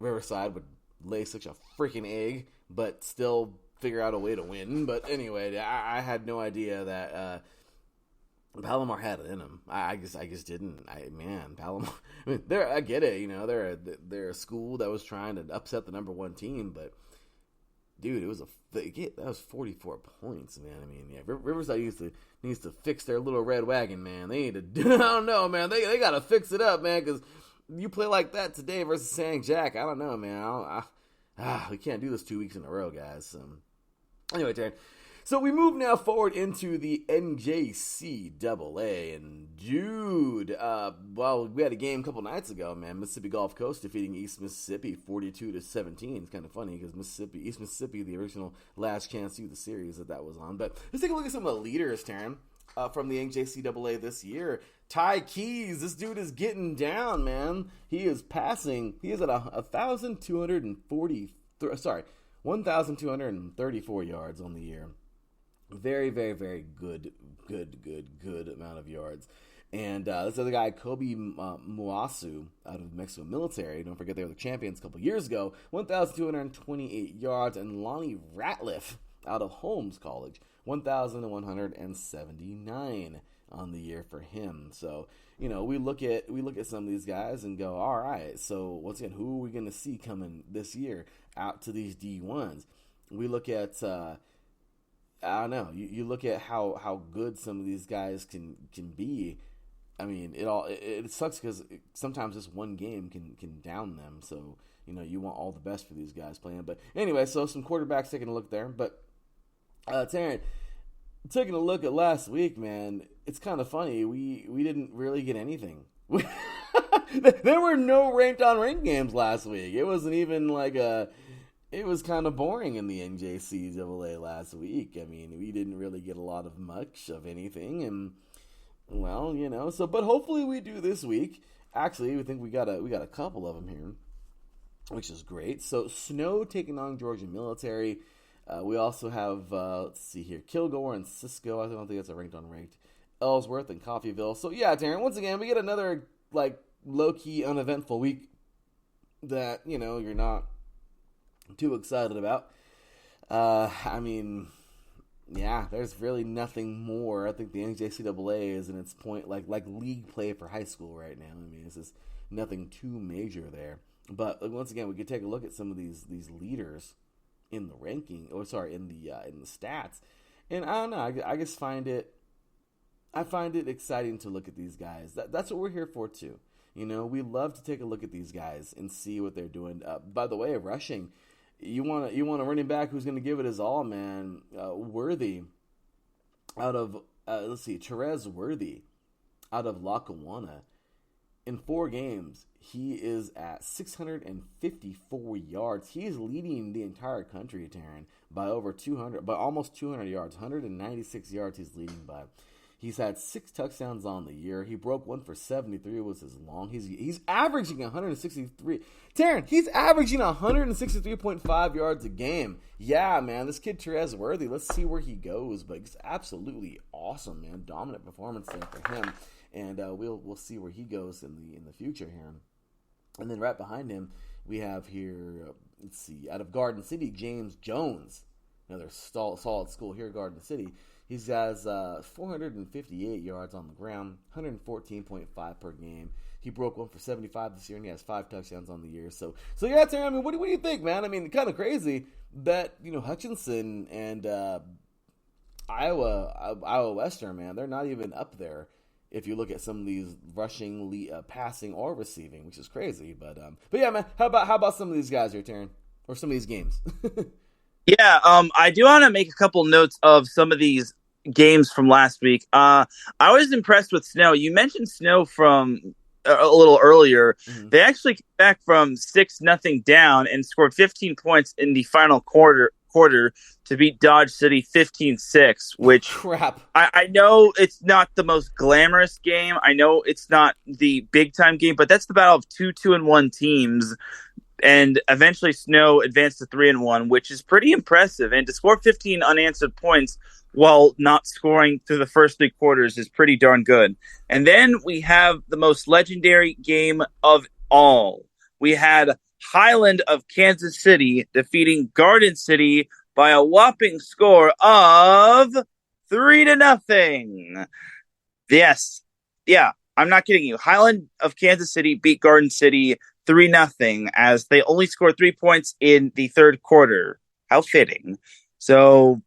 Riverside would lay such a freaking egg, but still figure out a way to win. But anyway, I had no idea that Palomar had it in them. I just didn't. Palomar. I mean, I get it. They're a school that was trying to upset the number 1 team, but dude, that was 44 points, man. I mean, yeah, Riverside needs to fix their little red wagon, man. They need to. I don't know, man. They gotta fix it up, man, because you play like that today versus San Jack. I don't know, man. We can't do this 2 weeks in a row, guys. Anyway, Darren. So we move now forward into the NJCAA, and dude, we had a game a couple nights ago, man. Mississippi Gulf Coast defeating East Mississippi 42-17. It's kind of funny because East Mississippi, the original Last Chance U, the series that was on. But let's take a look at some of the leaders, Taryn, from the NJCAA this year. Ty Keys, this dude is getting down, man. He is passing. He is at 1,234 yards on the year. Very, very, very good amount of yards. And this other guy, Kobe Muasu, out of Mexico Military. Don't forget they were the champions a couple years ago. 1,228 yards. And Lonnie Ratliff, out of Holmes College, 1,179 on the year for him. So, we look at some of these guys and go, all right, so once again, who are we going to see coming this year out to these D1s? We look at I don't know. You look at how good some of these guys can be. I mean, it sucks because sometimes this one game can down them. So you want all the best for these guys playing. But anyway, so some quarterbacks taking a look there. But Taryn, taking a look at last week, man, it's kind of funny. We didn't really get anything. There were no ranked on ranked games last week. It wasn't even like it was kind of boring in the NJCAA last week. I mean, we didn't really get a lot of much of anything, and well, so but hopefully we do this week. Actually, we think we got a couple of them here, which is great. So Snow taking on Georgia Military. We also have let's see here, Kilgore and Cisco. I don't think that's a ranked unranked. Ellsworth and Coffeyville. So yeah, Darren, once again we get another like low key uneventful week that you're not too excited about. I mean, yeah, there's really nothing more. I think the NJCAA is in its point like league play for high school right now. I mean, it's just nothing too major there. But once again, we could take a look at some of these leaders in the ranking, in the stats, and I don't know. I just find it exciting to look at these guys. That's what we're here for too. We love to take a look at these guys and see what they're doing. By the way, rushing. You want a running back who's going to give it his all, man. Worthy, out of Therese Worthy, out of Lackawanna. In 4 games, he is at 654 yards. He is leading the entire country, Taryn, by almost 200 yards. 196 yards he's leading by. He's had 6 touchdowns on the year. He broke one for 73. Was his long. He's averaging 163. Taryn, he's averaging 163.5 yards a game. Yeah, man, this kid Therese Worthy. Let's see where he goes, but it's absolutely awesome, man. Dominant performance there for him, and we'll see where he goes in the future here. And then right behind him, we have here, let's see, out of Garden City, James Jones. Another solid school here, Garden City. He's got 458 yards on the ground, 114.5 per game. He broke one for 75 this year, and he has 5 touchdowns on the year. So yeah, Terry, I mean, what do you think, man? I mean, kind of crazy that, Hutchinson and Iowa Western, man, they're not even up there if you look at some of these rushing, passing, or receiving, which is crazy. But yeah, man, how about some of these guys here, Taryn, or some of these games? Yeah, I do want to make a couple notes of some of these games from last week. I was impressed with Snow. You mentioned Snow from a little earlier. Mm-hmm. They actually came back from 6-0 down and scored 15 points in the final quarter to beat Dodge City 15-6, which crap. I know it's not the most glamorous game. I know it's not the big time game, but that's the battle of 2-1 teams. And eventually Snow advanced to 3-1, which is pretty impressive. And to score 15 unanswered points while not scoring through the first 3 quarters is pretty darn good. And then we have the most legendary game of all. We had Highland of Kansas City defeating Garden City by a whopping score of 3-0. Yes. Yeah, I'm not kidding you. Highland of Kansas City beat Garden City 3-0 as they only scored 3 points in the third quarter. How fitting. So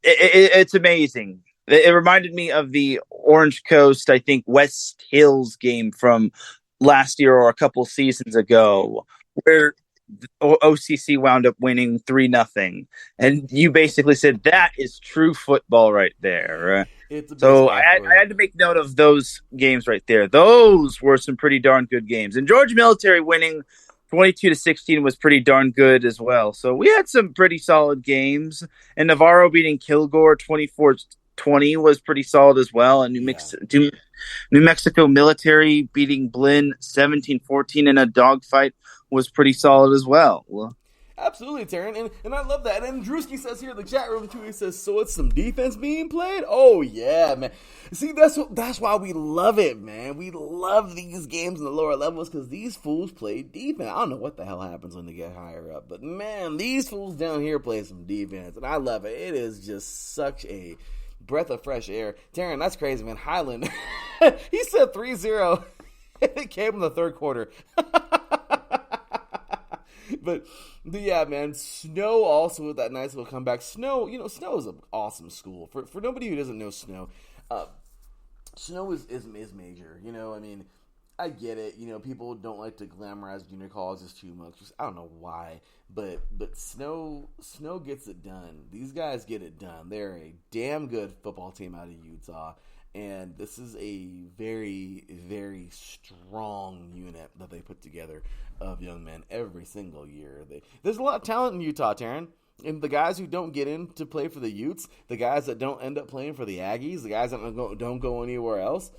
it's amazing. It reminded me of the Orange Coast, I think, West Hills game from last year or a couple seasons ago, where OCC wound up winning 3-0. And you basically said that is true football right there. So I had to make note of those games right there. Those were some pretty darn good games. And Georgia Military winning 22-16 was pretty darn good as well. So we had some pretty solid games. And Navarro beating Kilgore 24-20 was pretty solid as well. And New Mexico Military beating Blinn 17-14 in a dogfight was pretty solid as well. Absolutely, Taryn, and I love that. And Drewski says here in the chat room too, he says, so it's some defense being played? Oh yeah, man. See, that's why we love it, man. We love these games in the lower levels because these fools play defense. I don't know what the hell happens when they get higher up, but man, these fools down here play some defense, and I love it. It is just such a breath of fresh air. Taryn, that's crazy, man. Highland, he said 3-0, and it came in the third quarter. But yeah, man, Snow also with that nice little comeback. Snow, Snow is an awesome school. For nobody who doesn't know Snow, Snow is major. I mean, I get it. People don't like to glamorize junior colleges too much. I don't know why, but Snow gets it done. These guys get it done. They're a damn good football team out of Utah. And this is a very, very strong unit that they put together of young men every single year. There's a lot of talent in Utah, Taryn. And the guys who don't get in to play for the Utes, the guys that don't end up playing for the Aggies, the guys that don't go anywhere else.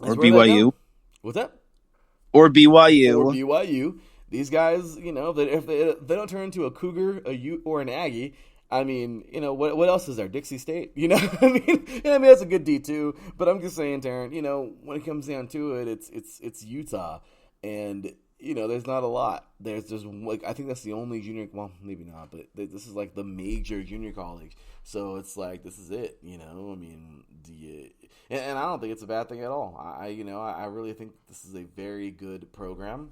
Or BYU. What's that? Or BYU. Or BYU. These guys, if they don't turn into a Cougar, a Ute, or an Aggie, I mean, what else is there? Dixie State? I mean, that's a good D2. But I'm just saying, Taryn, when it comes down to it, it's Utah. And, there's not a lot. There's just, I think that's the only junior, well, maybe not, but this is like the major junior college. So it's like, this is it, I mean, and I don't think it's a bad thing at all. I really think this is a very good program.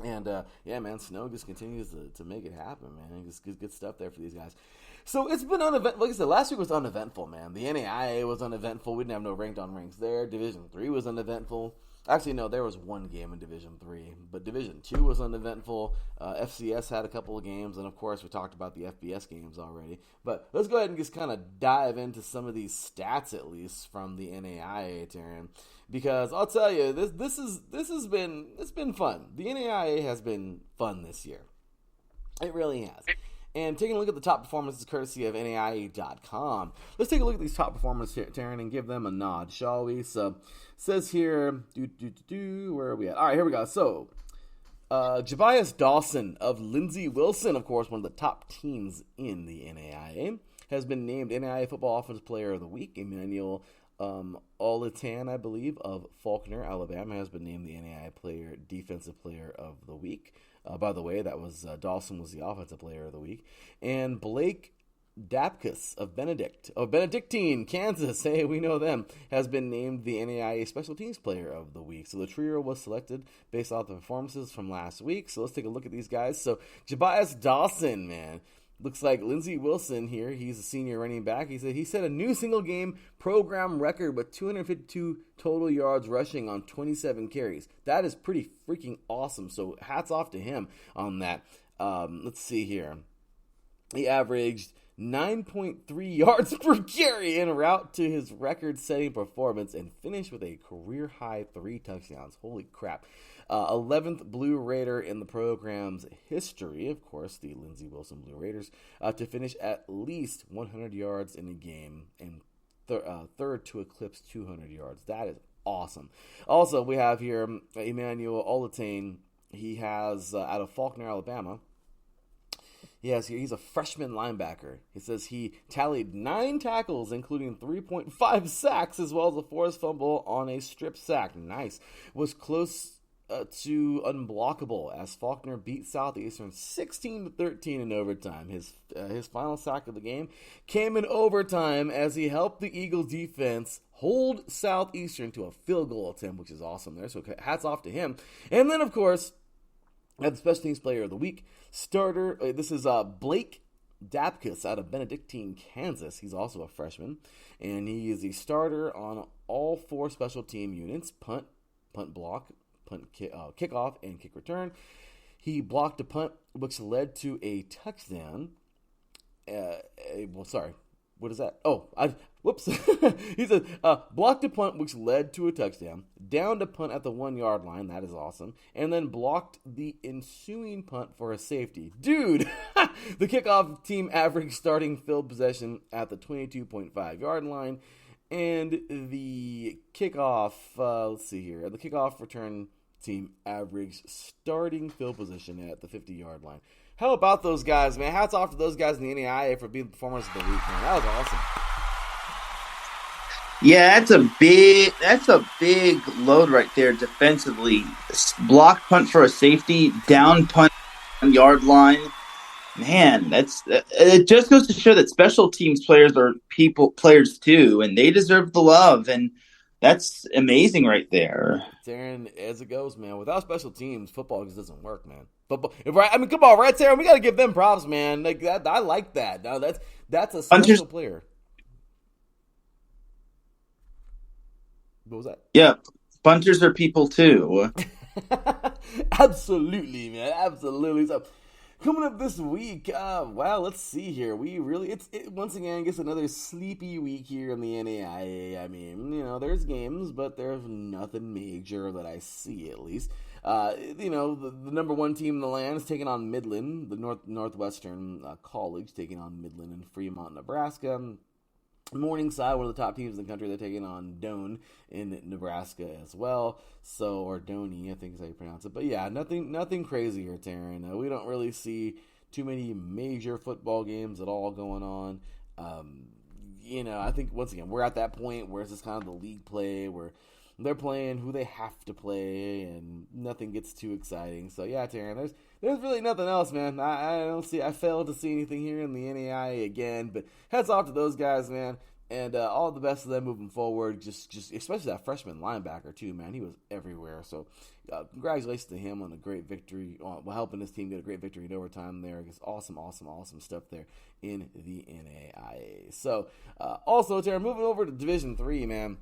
And, yeah, man, Snow just continues to make it happen, man. Just good stuff there for these guys. So it's been uneventful. Like I said, last week was uneventful, man. The NAIA was uneventful. We didn't have no ranked on ranks there. Division 3 was uneventful. Actually, no, there was one game in Division 3. But Division 2 was uneventful. FCS had a couple of games. And, of course, we talked about the FBS games already. But let's go ahead and just kind of dive into some of these stats, at least, from the NAIA, Taryn. Because I'll tell you, this has been fun. The NAIA has been fun this year. It really has. And taking a look at the top performances courtesy of NAIA.com. Let's take a look at these top performers here, Taryn, and give them a nod, shall we? So, says here, where are we at? All right, here we go. So, Jabias Dawson of Lindsey Wilson, of course, one of the top teams in the NAIA, has been named NAIA Football Offensive Player of the Week. Emmanuel Olatan, I believe, of Faulkner, Alabama, has been named the Defensive Player of the Week. By the way, that was Dawson was the Offensive Player of the Week. And Blake Dapkus of Benedictine, Kansas, hey, we know them, has been named the NAIA Special Teams Player of the Week. So the trio was selected based off the performances from last week. So let's take a look at these guys. So Jabias Dawson, man. Looks like Lindsey Wilson here. He's a senior running back. He set a new single game program record with 252 total yards rushing on 27 carries. That is pretty freaking awesome. So hats off to him on that. Let's see here. He averaged 9.3 yards per carry en route to his record-setting performance and finished with a career-high 3 touchdowns. Holy crap. 11th Blue Raider in the program's history, of course, the Lindsey Wilson Blue Raiders, to finish at least 100 yards in a game and third to eclipse 200 yards. That is awesome. Also, we have here Emmanuel Olatan. He has, out of Faulkner, Alabama, he's a freshman linebacker. He says he tallied 9 tackles, including 3.5 sacks, as well as a forced fumble on a strip sack. Nice. Was close to unblockable as Faulkner beat Southeastern 16-13 in overtime. His final sack of the game came in overtime as he helped the Eagles defense hold Southeastern to a field goal attempt, which is awesome there. So hats off to him. And then, of course, at the Special Teams Player of the Week, starter, this is Blake Dapkus out of Benedictine, Kansas. He's also a freshman, and he is the starter on all 4 special team units: punt block, kickoff, and kick return. He blocked a punt, which led to a touchdown. What is that? Whoops. He said, blocked a punt, which led to a touchdown. Downed a punt at the 1-yard line. That is awesome. And then blocked the ensuing punt for a safety. Dude! The kickoff team averaged starting field possession at the 22.5-yard line. And the kickoff, let's see here. The kickoff return team averaged starting field position at the 50-yard line. How about those guys, man? Hats off to those guys in the NAIA for being the performers of the week, man. That was awesome. Yeah, that's a big load right there defensively. Block punt for a safety, down punt on yard line. Man, it just goes to show that special teams players are players too, and they deserve the love, and that's amazing right there. Taryn, as it goes, man, without special teams, football just doesn't work, man. Right? I mean, come on, right, Taryn? We got to give them props, man. Like that, I like that. Now that's a special player. What was that? Yeah, punters are people too. Absolutely, man. Absolutely. So, coming up this week, let's see here. Once again, I guess another sleepy week here in the NAIA. I mean, there's games, but there's nothing major that I see, at least. The number 1 team in the land is taking on Midland, the Northwestern College, taking on Midland in Fremont, Nebraska. Morningside, one of the top teams in the country, they're taking on Doane in Nebraska as well. Or Doney, I think is how you pronounce it. But yeah, nothing crazy here, Taryn. We don't really see too many major football games at all going on. I think once again we're at that point where it's just kind of the league play where they're playing who they have to play, and nothing gets too exciting. So yeah, Taryn, there's really nothing else, man. I failed to see anything here in the NAIA again, but heads off to those guys, man, and all the best of them moving forward. Just especially that freshman linebacker too, man. He was everywhere. So congratulations to him on a great victory, helping his team get a great victory in overtime there. It's awesome stuff there in the NAIA. So also, Taryn, moving over to Division III, man.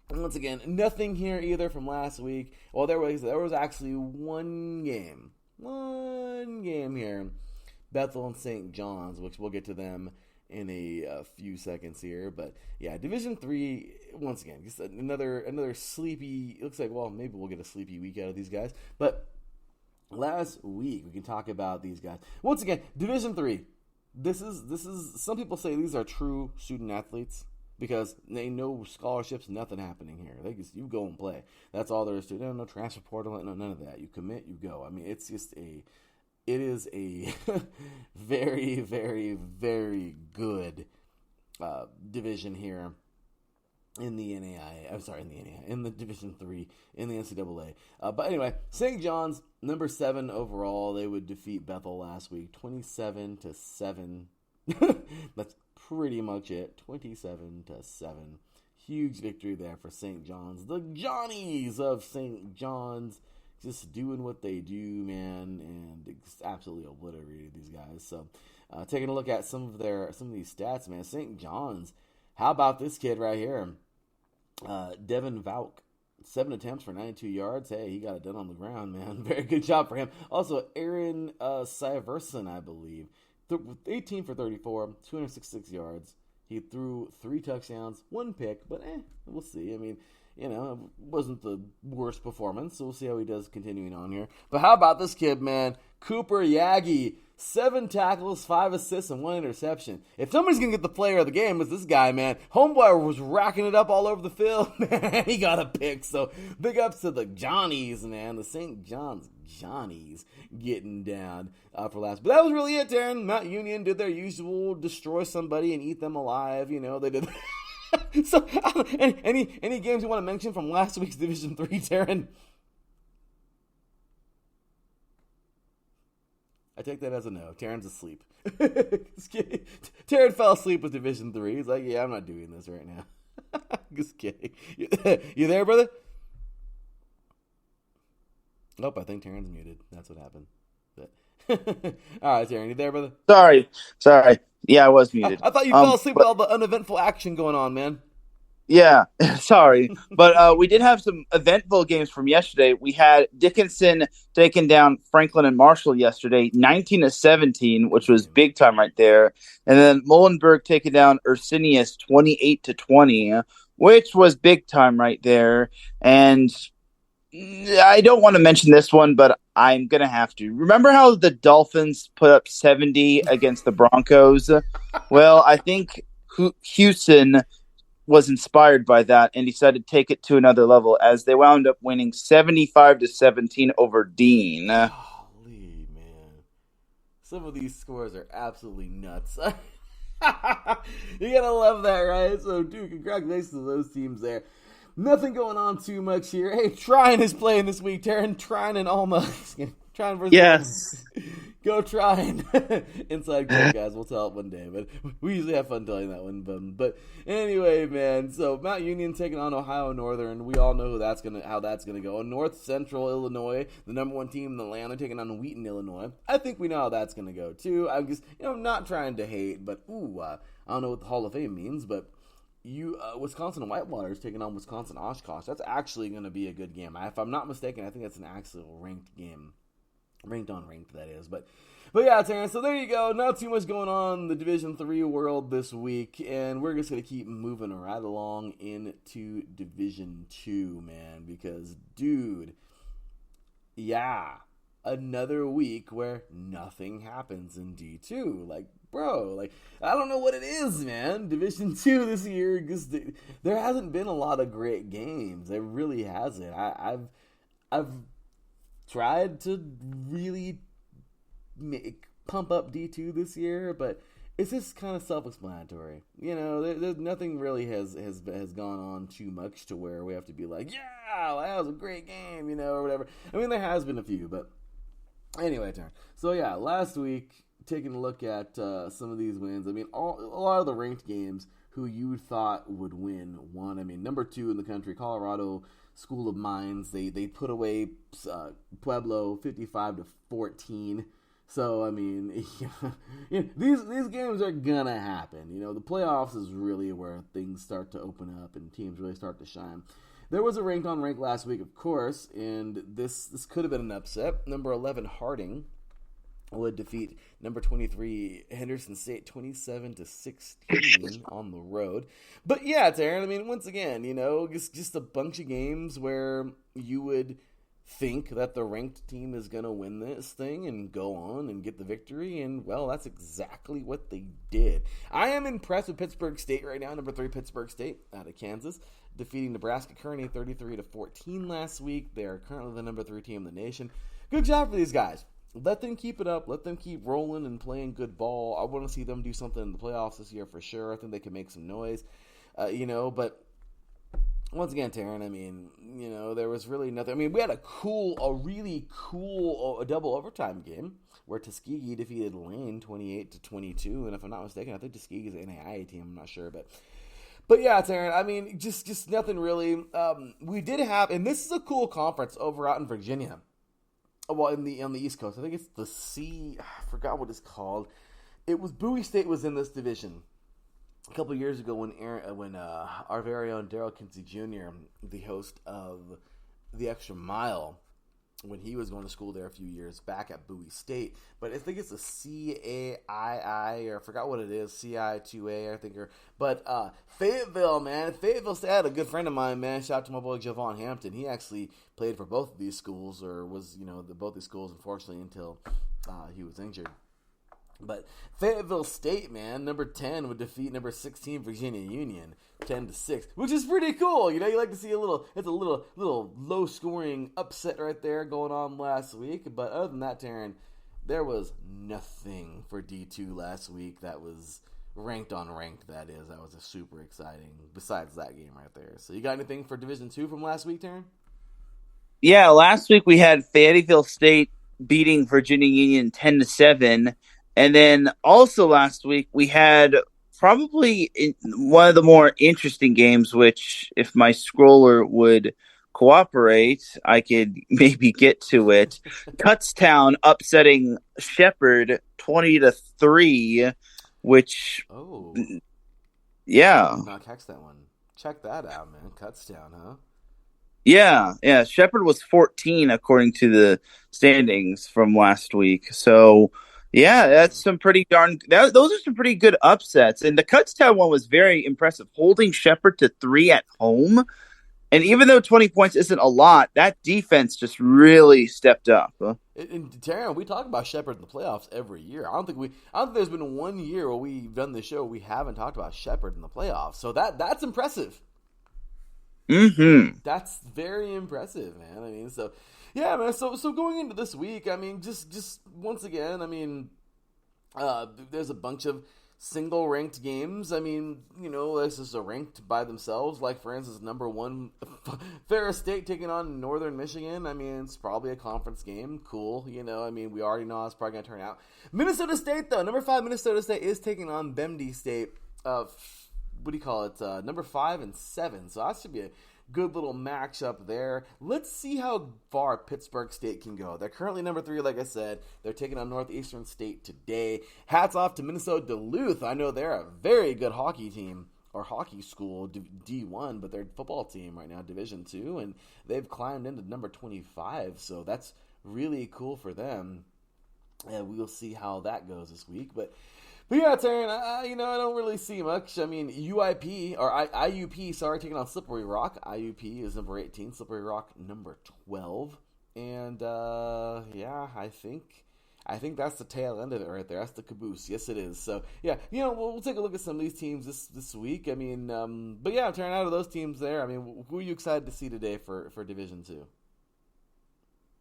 Once again, nothing here either from last week. Well, there was actually one game here, Bethel and St. John's, which we'll get to them in a few seconds here. But yeah, Division III, once again, just another sleepy. It looks like, well, maybe we'll get a sleepy week out of these guys. But last week we can talk about these guys once again. Division III. This is some people say these are true student athletes, because they know scholarships, nothing happening here. You go and play. That's all there is to it. No transfer portal, none of that. You commit, you go. I mean, it is a very, very, very good division here in the NAIA. I'm sorry, in the NAIA, in the Division III, in the NCAA. But anyway, St. John's, number 7 overall. They would defeat Bethel last week, 27-7. That's pretty much it, 27-7. Huge victory there for St. John's. The Johnnies of St. John's just doing what they do, man, and absolutely obliterated these guys. So, taking a look at some of these stats, man. St. John's. How about this kid right here? Devin Vauk, 7 attempts for 92 yards. Hey, he got it done on the ground, man. Very good job for him. Also, Aaron Syverson, I believe, 18 for 34, 266 yards. He threw 3 touchdowns, 1 pick, but we'll see. I mean, it wasn't the worst performance, so we'll see how he does continuing on here. But how about this kid, man? Cooper Yagi, 7 tackles, 5 assists, and 1 interception. If somebody's going to get the player of the game, it's this guy, man. Homeboy was racking it up all over the field, man. He got a pick, so big ups to the Johnnies, man. The St. John's Johnnies getting down for last. But that was really it, Darren. Mount Union did their usual, destroy somebody and eat them alive. They did. So, any games you want to mention from last week's Division III, Taryn? I take that as a no. Taryn's asleep. Taryn fell asleep with Division III. He's like, yeah, I'm not doing this right now. Just kidding. You there, brother? Nope, I think Taryn's muted. That's what happened. All right, Taryn, you there, brother? Sorry. Yeah, I was muted. I thought you fell asleep with all the uneventful action going on, man. Yeah, sorry. But we did have some eventful games from yesterday. We had Dickinson taking down Franklin and Marshall yesterday, 19-17, which was big time right there. And then Muhlenberg taking down Ursinius 28-20, which was big time right there. And I don't want to mention this one, but I'm going to have to. Remember how the Dolphins put up 70 against the Broncos? Well, I think Houston was inspired by that and decided to take it to another level as they wound up winning 75-17 over Dean. Holy man. Some of these scores are absolutely nuts. You gotta love that, right? So, dude, congratulations to those teams there. Nothing going on too much here. Hey, Trine is playing this week, Taryn. Trine and Alma. Trine versus Yes. Go Trine. Inside joke, guys. We'll tell it one day, but we usually have fun telling that one. But anyway, man. So Mount Union taking on Ohio Northern. We all know how that's gonna go. North Central Illinois, the number 1 team in the land, they're taking on Wheaton, Illinois. I think we know how that's gonna go too. I'm just not trying to hate, but I don't know what the Hall of Fame means, but. Wisconsin and Whitewater is taking on Wisconsin Oshkosh. That's actually going to be a good game. If I'm not mistaken, I think that's an actual ranked game. Ranked on ranked, that is. But yeah, Terrence, so there you go. Not too much going on in the Division III world this week, and we're just going to keep moving right along into Division II, man, because, dude, yeah, another week where nothing happens in D2. Like, bro, I don't know what it is, man. Division II this year, because there hasn't been a lot of great games. There really hasn't. I've tried to really pump up D2 this year, but it's just kind of self-explanatory. There's nothing really has gone on too much to where we have to be like, yeah, that was a great game, or whatever. I mean, there has been a few, but anyway, turn. So yeah, last week, taking a look at some of these wins. I mean, a lot of the ranked games who you thought would won. I mean, number 2 in the country, Colorado School of Mines. They put away Pueblo 55-14. So I mean, these games are gonna happen. The playoffs is really where things start to open up and teams really start to shine. There was a ranked on rank last week, of course, and this could have been an upset. Number 11 Harding would defeat number 23 Henderson State 27-16 on the road. But yeah, Taryn, I mean, once again, just a bunch of games where you would think that the ranked team is going to win this thing and go on and get the victory, and, well, that's exactly what they did. I am impressed with Pittsburgh State right now, number 3 Pittsburgh State out of Kansas, defeating Nebraska Kearney 33-14 last week. They are currently the number 3 team in the nation. Good job for these guys. Let them keep it up. Let them keep rolling and playing good ball. I want to see them do something in the playoffs this year for sure. I think they can make some noise, but once again, Taryn, I mean, there was really nothing. I mean, we had a really cool double overtime game where Tuskegee defeated Lane 28-22, and if I'm not mistaken, I think Tuskegee's an NAIA team. I'm not sure, but yeah, Taryn. I mean, just nothing really. We did have, and this is a cool conference over out in Virginia. Well, on the East Coast, I think it's I forgot what it's called. It was Bowie State was in this division a couple of years ago when our very own Daryl Kinsey Jr., the host of The Extra Mile, when he was going to school there a few years back at Bowie State. But I think it's a CAII, or I forgot what it is, CI2A, I think. But Fayetteville, man. Fayetteville State, I had a good friend of mine, man. Shout out to my boy Javon Hampton. He actually played for both of these schools, or was, both these schools, unfortunately, until he was injured. But Fayetteville State, man, number 10 would defeat number 16 Virginia Union 10-6, which is pretty cool. You like to see a little low scoring upset right there going on last week. But other than that, Taryn, there was nothing for D2 last week that was ranked on ranked. That was a super exciting. Besides that game right there. So you got anything for Division 2 from last week, Taryn? Yeah, last week we had Fayetteville State beating Virginia Union 10-7. And then also last week, we had probably one of the more interesting games, which if my scroller would cooperate, I could maybe get to it. Kutztown upsetting Shepherd 20-3, which... Oh. Yeah. I did not catch that one. Check that out, man. Kutztown, huh? Yeah. Shepherd was 14, according to the standings from last week. So... yeah, that's some pretty those are some pretty good upsets. And the Kutztown one was very impressive, holding Shepherd to 3 at home. And even though 20 points isn't a lot, that defense just really stepped up. And Taryn, we talk about Shepherd in the playoffs every year. I don't think there's been one year where we've done the show we haven't talked about Shepherd in the playoffs. So that's impressive. Mm-hmm. That's very impressive, man. I mean, so yeah, man. So going into this week, I mean, just once again, I mean, there's a bunch of single ranked games. I mean, this is ranked by themselves. Like for instance, number 1 Ferris State taking on Northern Michigan. I mean, it's probably a conference game. Cool, I mean, we already know how it's probably gonna turn out. Minnesota State though, number 5 Minnesota State is taking on Bemidji State. What do you call it? Number 5 and 7. So that should be a good little matchup there. Let's see how far Pittsburgh State can go. They're currently number 3, like I said. They're taking on Northeastern State today. Hats off to Minnesota Duluth. I know they're a very good hockey team, or hockey school, D1, but their football team right now, Division 2, and they've climbed into number 25, so that's really cool for them. And we'll see how that goes this week, But yeah, Taryn, I don't really see much. I mean, IUP, taking on Slippery Rock. IUP is number 18, Slippery Rock number 12. And, yeah, I think that's the tail end of it right there. That's the caboose. Yes, it is. So, yeah, we'll take a look at some of these teams this week. I mean, but yeah, Taryn, out of those teams there, I mean, who are you excited to see today for Division 2?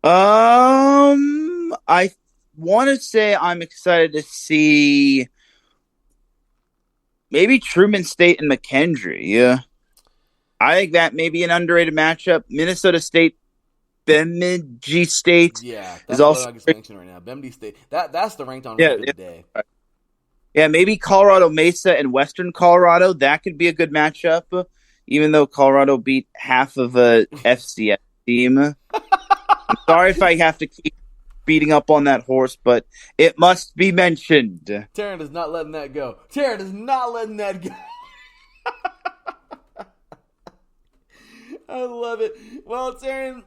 I want to say I'm excited to see... maybe Truman State and McKendree. Yeah, I think that may be an underrated matchup. Minnesota State, Bemidji State. Yeah, that's what I just mentioned right now. Bemidji State. That's the ranked on record today. Yeah, maybe Colorado Mesa and Western Colorado. That could be a good matchup. Even though Colorado beat half of a FCS team. I'm sorry if I have to keep beating up on that horse, but it must be mentioned. Taryn is not letting that go. Taryn is not letting that go. I love it. Well, Taryn,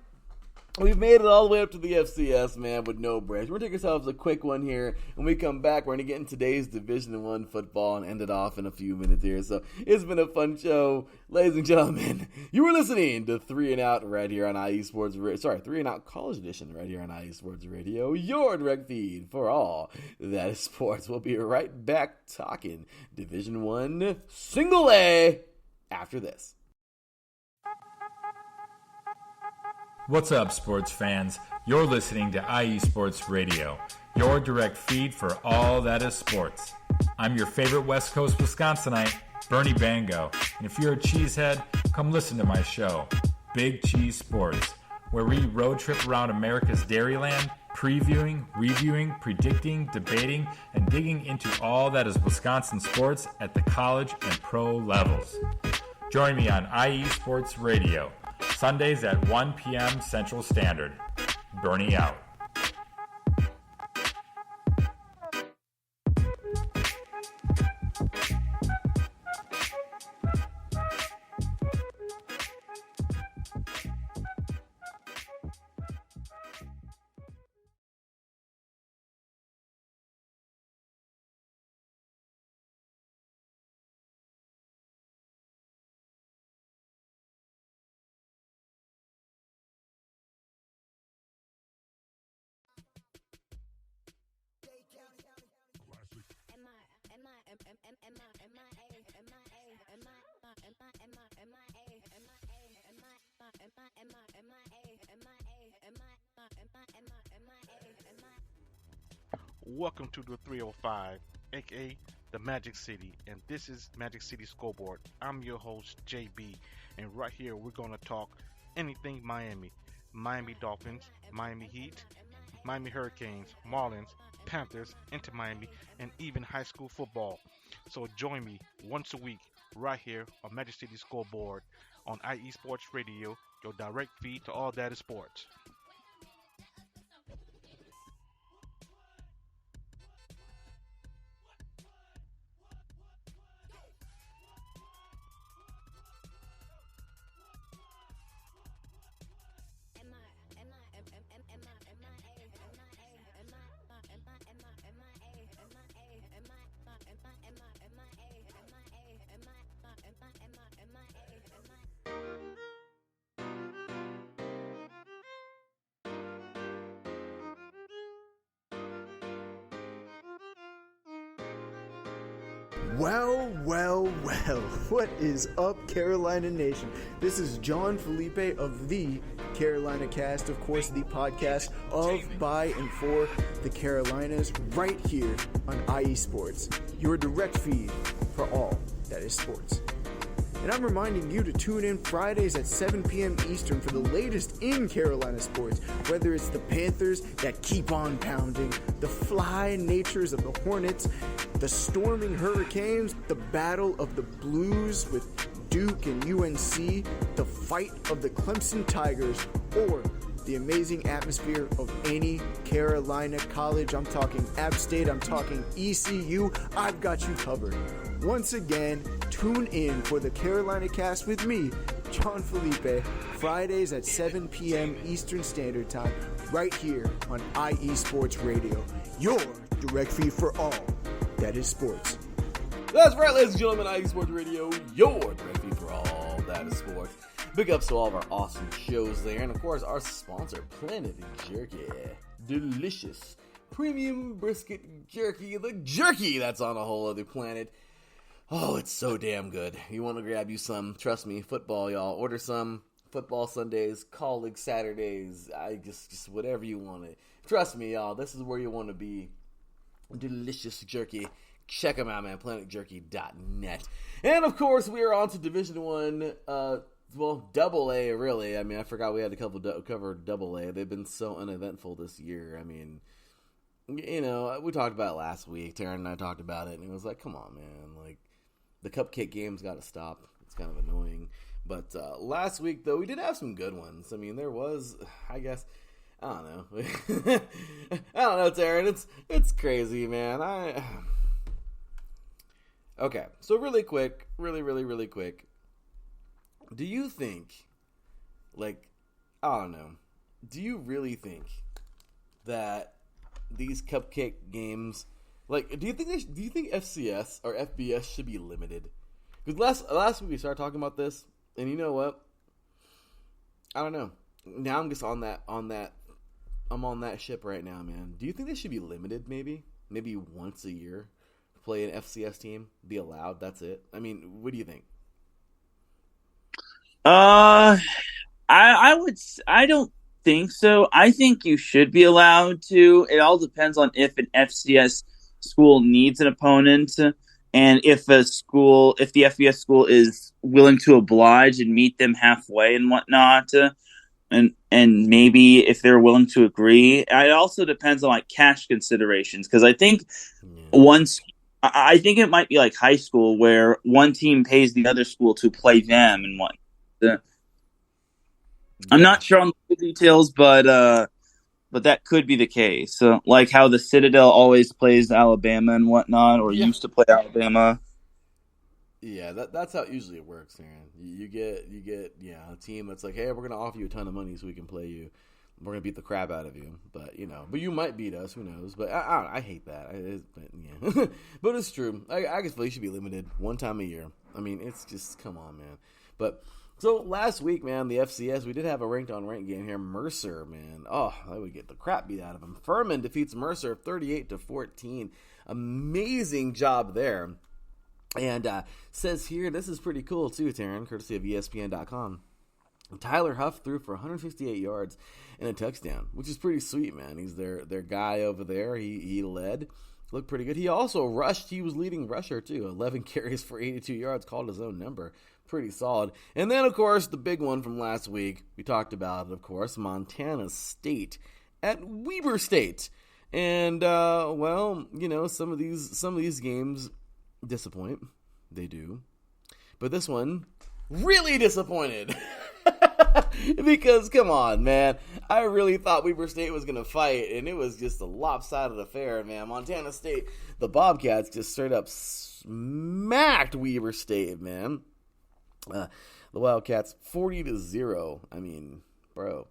we've made it all the way up to the FCS, man, with no breaks. We're going to take ourselves a quick one here. When we come back, we're going to get in today's Division I football and end it off in a few minutes here. So it's been a fun show. Ladies and gentlemen, you were listening to 3 and Out right here on IE Sports Radio. Sorry, 3 and Out College Edition right here on IE Sports Radio. Your direct feed for all that is sports. We'll be right back talking Division I Single A after this. What's up, sports fans? You're listening to IE Sports Radio, your direct feed for all that is sports. I'm your favorite West Coast Wisconsinite, Bernie Bango, and if you're a cheesehead, Come listen to my show, Big Cheese Sports, where we road trip around America's Dairyland, previewing, reviewing, predicting, debating, and digging into all that is Wisconsin sports at the college and pro levels. Join me on IE Sports Radio, Sundays at 1 p.m. Central Standard. Bernie out. Welcome to the 305, aka the Magic City, and this is Magic City Scoreboard. I'm your host, JB, and right here we're going to talk anything Miami. Miami Dolphins, Miami Heat, Miami Hurricanes, Marlins, Panthers, Inter Miami, and even high school football. So join me once a week right here on Magic City Scoreboard on IE Sports Radio, your direct feed to all that is sports. Well, what is up, Carolina Nation? This is John Felipe of the Carolina Cast, of course, the podcast of, by, and for the Carolinas, right here on IE Sports, your direct feed for all that is sports. And I'm reminding you to tune in Fridays at 7 p.m. Eastern for the latest in Carolina sports, whether it's the Panthers that keep on pounding, the fly natures of the Hornets, the storming Hurricanes, the battle of the Blues with Duke and UNC, the fight of the Clemson Tigers, or the amazing atmosphere of any Carolina college. I'm talking App State, I'm talking ECU. I've got you covered. Once again, tune in for the Carolina Cast with me, John Felipe, Fridays at 7 p.m. Eastern Standard Time, right here on IE Sports Radio, your direct feed for all that is sports. That's right, ladies and gentlemen, IE Sports Radio, your direct feed for all that is sports. Big ups to all of our awesome shows there, and of course our sponsor, Planet Jerky. Delicious premium brisket jerky, the jerky that's on a whole other planet. Oh, it's so damn good. You want to grab you some, trust me, football, y'all. Order some football Sundays, college Saturdays, just whatever you want it. Trust me, y'all, this is where you want to be. Delicious jerky. Check them out, man. PlanetJerky.net. And of course, we are on to Division One. Double A, really. I mean, I forgot we had to cover Double A. They've been so uneventful this year. I mean, you know, we talked about it last week. Taryn and I talked about it, and it was like, come on, man. Like, the cupcake game's got to stop. It's kind of annoying. But last week, though, we did have some good ones. I mean, there was, I guess, I don't know. I don't know, Taryn. It's crazy, man. Okay, so really quick, really quick. Do you think, like, I don't know, do you really think that these cupcake games, like, do you think FCS or FBS should be limited? Because last week we started talking about this, and you know what? I don't know. Now I'm just on that. I'm on that ship right now, man. Do you think they should be limited? Maybe once a year, play an FCS team, be allowed. That's it. I mean, what do you think? I don't think so. I think you should be allowed to. It all depends on if an FCS school needs an opponent. And if the FBS school is willing to oblige and meet them halfway and whatnot, and maybe if they're willing to agree, it also depends on like cash considerations. Because I think I think it might be like high school where one team pays the other school to play them and what. I'm not sure on the details, but that could be the case. So, like how the Citadel always plays Alabama and whatnot, or used to play Alabama. Yeah, that's how usually it works, Aaron. You get a team that's like, hey, we're gonna offer you a ton of money so we can play you. We're gonna beat the crap out of you, but you might beat us. Who knows? But I hate that. But it's true. I guess you should be limited one time a year. I mean, it's just come on, man. But so last week, man, the FCS, we did have a ranked game here. Mercer, man, they would get the crap beat out of them. Furman defeats Mercer 38-14. Amazing job there. And says here, this is pretty cool too, Taryn, courtesy of ESPN.com. Tyler Huff threw for 158 yards and a touchdown, which is pretty sweet, man. He's their guy over there. He led. Looked pretty good. He also rushed. He was leading rusher, too. 11 carries for 82 yards, called his own number. Pretty solid. And then, of course, the big one from last week. We talked about it, of course, Montana State at Weber State. And, some of these games disappoint. They do. But this one really disappointed. Because, come on, man. I really thought Weber State was going to fight, and it was just a lopsided affair, man. Montana State, the Bobcats just straight up smacked Weber State, man. The Wildcats 40-0. I mean, bro.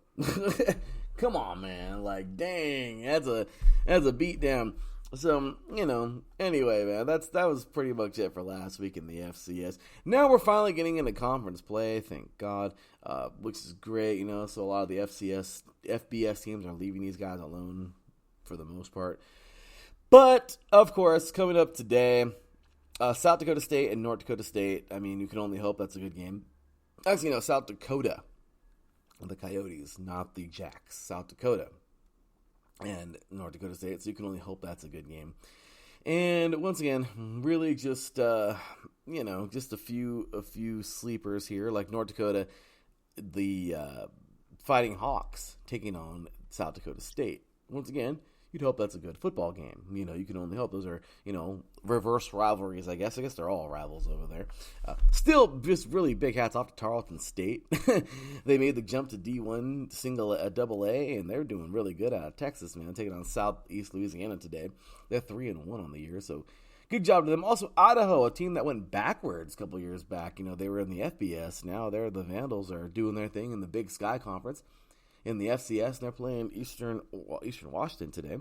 Come on, man. Like, dang, that's a beatdown. So, anyway, man, that was pretty much it for last week in the FCS. Now we're finally getting into conference play, thank God, which is great, so a lot of the FBS teams are leaving these guys alone for the most part. But, of course, coming up today, South Dakota State and North Dakota State, I mean, you can only hope that's a good game. Actually, South Dakota, the Coyotes, not the Jacks, South Dakota. And North Dakota State, so you can only hope that's a good game. And once again, really just just a few sleepers here, like North Dakota, the Fighting Hawks taking on South Dakota State. Once again, you'd hope that's a good football game. You can only hope those are, reverse rivalries, I guess. I guess they're all rivals over there. Still, just really big hats off to Tarleton State. They made the jump to D1 double A, and they're doing really good out of Texas, man. Taking on Southeast Louisiana today. They're 3-1 on the year, so good job to them. Also, Idaho, a team that went backwards a couple years back. They were in the FBS. Now the Vandals are doing their thing in the Big Sky Conference. In the FCS, and they're playing Eastern Washington today.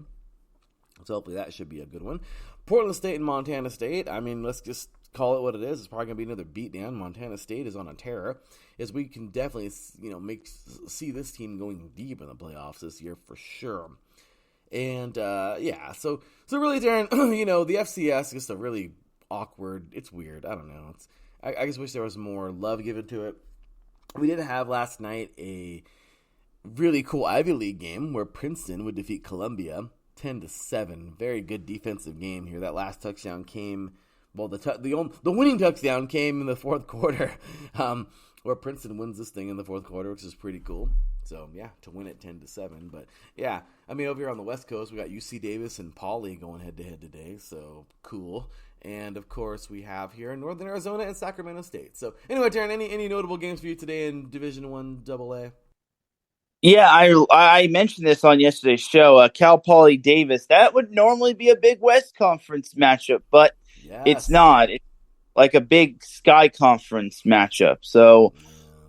So hopefully that should be a good one. Portland State and Montana State. I mean, let's just call it what it is. It's probably going to be another beatdown. Montana State is on a tear, as we can definitely, see this team going deep in the playoffs this year for sure. And so really, Darren, the FCS is just a really awkward. It's weird. I don't know. I just wish there was more love given to it. We did have last night a really cool Ivy League game where Princeton would defeat Columbia 10-7. Very good defensive game here. That last touchdown came, the winning touchdown came in the fourth quarter, where Princeton wins this thing in the fourth quarter, which is pretty cool. So yeah, to win it 10-7. But yeah, I mean, over here on the West Coast, we got UC Davis and Pauley going head to head today. So cool. And of course, we have here in Northern Arizona and Sacramento State. So anyway, Darren, any notable games for you today in Division I AA? Yeah, I mentioned this on yesterday's show. Cal Poly Davis, that would normally be a big West Conference matchup, but It's not. It's like a big Sky Conference matchup. So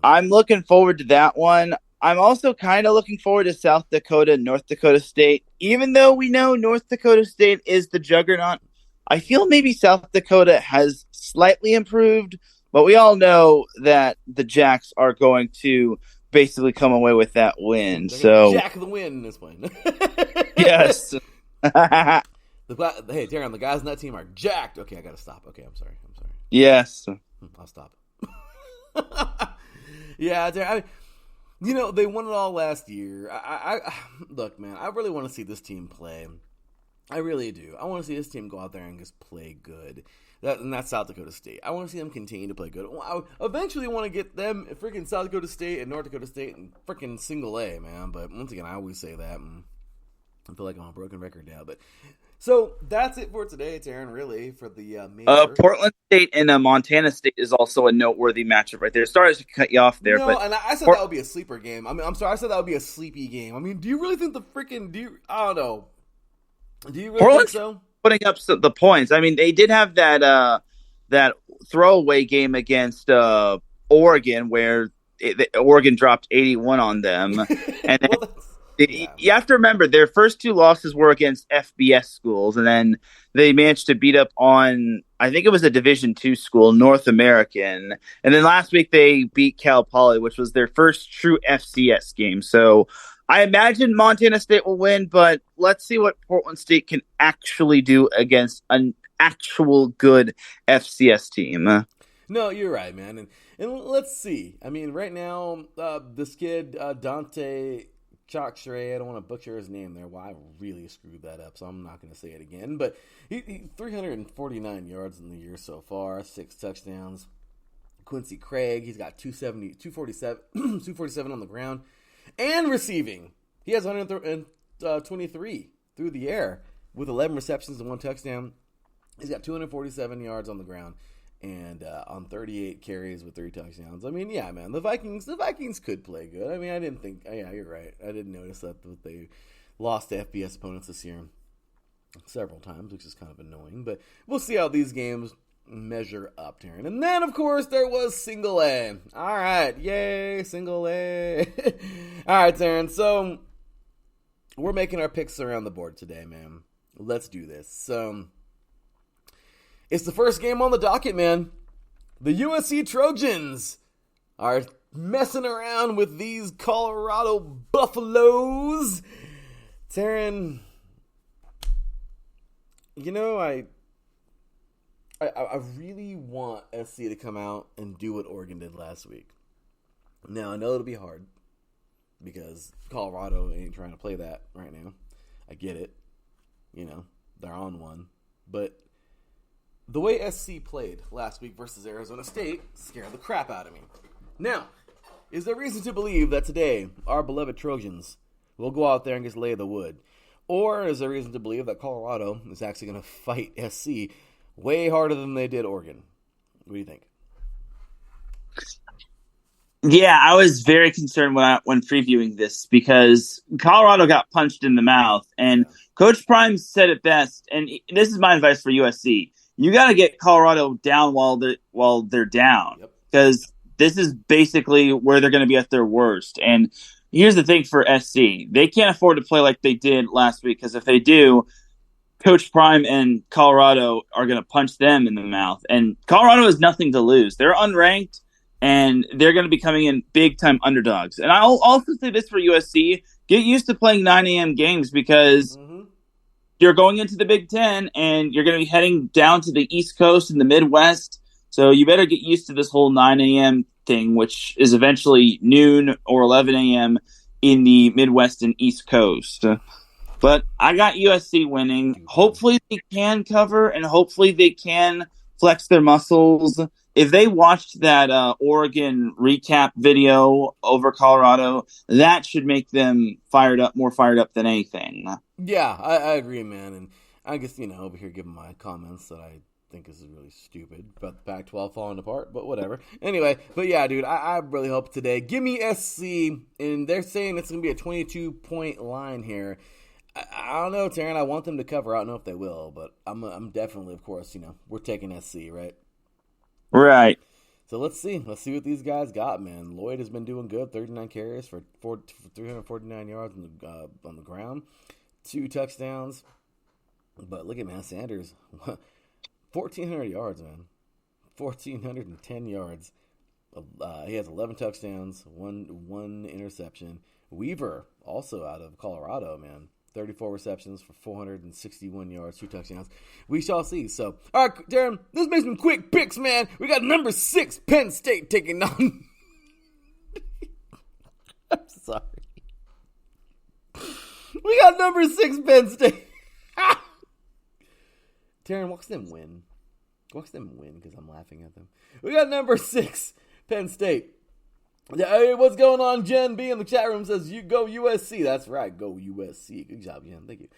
I'm looking forward to that one. I'm also kind of looking forward to South Dakota and North Dakota State. Even though we know North Dakota State is the juggernaut, I feel maybe South Dakota has slightly improved, but we all know that the Jacks are going to basically come away with that win. So Jack the win in this one. Yes. Hey, Darren, the guys in that team are jacked. Okay, I gotta stop. Okay, I'm sorry. Yes. I'll stop. Yeah, Darren. They won it all last year. I look, man. I really want to see this team play. I really do. I want to see this team go out there and just play good. And that's South Dakota State. I want to see them continue to play good. I eventually want to get them freaking South Dakota State and North Dakota State and freaking single A, man. But once again, I always say that. And I feel like I'm on a broken record now. But so that's it for today, Taryn, really, for the major. Portland State and Montana State is also a noteworthy matchup right there. Sorry to cut you off there. No, but and I said that would be a sleeper game. I mean, I'm sorry, I said that would be a sleepy game. I mean, do you really think I don't know. Do you really Portland's think so? Putting up the points. I mean, they did have that throwaway game against Oregon where Oregon dropped 81 on them. And Well, you have to remember, their first two losses were against FBS schools, and then they managed to beat up on, I think it was a Division II school, North American. And then last week they beat Cal Poly, which was their first true FCS game. So I imagine Montana State will win, but let's see what Portland State can actually do against an actual good FCS team. No, you're right, man. And let's see. I mean, right now, this kid, Dante Chokshire, I don't want to butcher his name there. Well, I really screwed that up, so I'm not going to say it again. But he 349 yards in the year so far, 6 touchdowns. Quincy Craig, he's got 247 on the ground. And receiving. He has 123 through the air with 11 receptions and 1 touchdown. He's got 247 yards on the ground and on 38 carries with 3 touchdowns. I mean, yeah, man, the Vikings could play good. I mean, I didn't think, yeah, you're right. I didn't notice that they lost to FBS opponents this year several times, which is kind of annoying. But we'll see how these games measure up, Taryn. And then, of course, there was single A. All right, yay, single A. All right, Taryn, so we're making our picks around the board today, man. Let's do this. So it's the first game on the docket, man. The USC Trojans are messing around with these Colorado Buffaloes. Taryn, you know, I really want SC to come out and do what Oregon did last week. Now, I know it'll be hard because Colorado ain't trying to play that right now. I get it. You know, they're on one. But the way SC played last week versus Arizona State scared the crap out of me. Now, is there reason to believe that today our beloved Trojans will go out there and just lay the wood? Or is there reason to believe that Colorado is actually going to fight SC way harder than they did Oregon? What do you think? Yeah, I was very concerned when previewing this because Colorado got punched in the mouth, and Coach Prime said it best. And this is my advice for USC: you got to get Colorado down while they're down, because this is basically where they're going to be at their worst. And here's the thing for SC: they can't afford to play like they did last week, because if they do, Coach Prime and Colorado are going to punch them in the mouth. And Colorado has nothing to lose. They're unranked, and they're going to be coming in big-time underdogs. And I'll also say this for USC: get used to playing 9 a.m. games, because you're going into the Big Ten, and you're going to be heading down to the East Coast and the Midwest. So you better get used to this whole 9 a.m. thing, which is eventually noon or 11 a.m. in the Midwest and East Coast. But I got USC winning. Hopefully they can cover, and hopefully they can flex their muscles. If they watched that Oregon recap video over Colorado, that should make them more fired up than anything. Yeah, I agree, man. And I guess, over here giving my comments that I think this is really stupid about the Pac-12 falling apart, but whatever. Anyway, but yeah, dude, I really hope today. Give me SC, and they're saying it's going to be a 22-point line here. I don't know, Taryn. I want them to cover. I don't know if they will, but I'm definitely, of course, we're taking SC, right? Right. So let's see. Let's see what these guys got, man. Lloyd has been doing good. 39 carries for 349 yards on the ground. 2 touchdowns. But look at, man, Sanders. 1,400 yards, man. 1,410 yards. He has 11 touchdowns, one interception. Weaver, also out of Colorado, man. 34 receptions for 461 yards, 2 touchdowns. We shall see. So, all right, Darren, let's make some quick picks, man. We got number 6, Penn State, taking on... I'm sorry. We got number 6, Penn State. Taryn, watch them win. Watch them win because I'm laughing at them. We got number 6, Penn State. Hey, what's going on? Jen B in the chat room says, "You go USC." That's right, go USC. Good job, Jen. Thank you.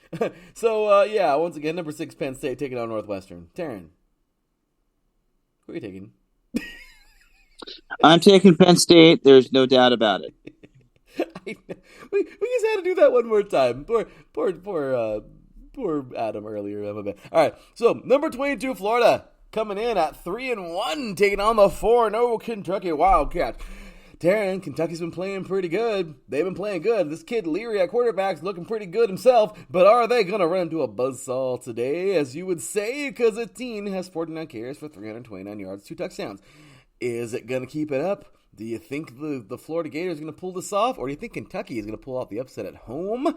So, yeah, once again, number 6, Penn State taking on Northwestern. Taryn, who are you taking? I'm taking Penn State. There's no doubt about it. We just had to do that one more time. Poor Adam earlier. All right, so number 22, Florida, coming in at 3-1, taking on the 4-0 Kentucky Wildcats. Taryn, Kentucky's been playing pretty good. They've been playing good. This kid Leary at quarterback's looking pretty good himself, but are they going to run into a buzzsaw today, as you would say, because the team has 49 carries for 329 yards, 2 touchdowns. Is it going to keep it up? Do you think the Florida Gators are going to pull this off, or do you think Kentucky is going to pull off the upset at home?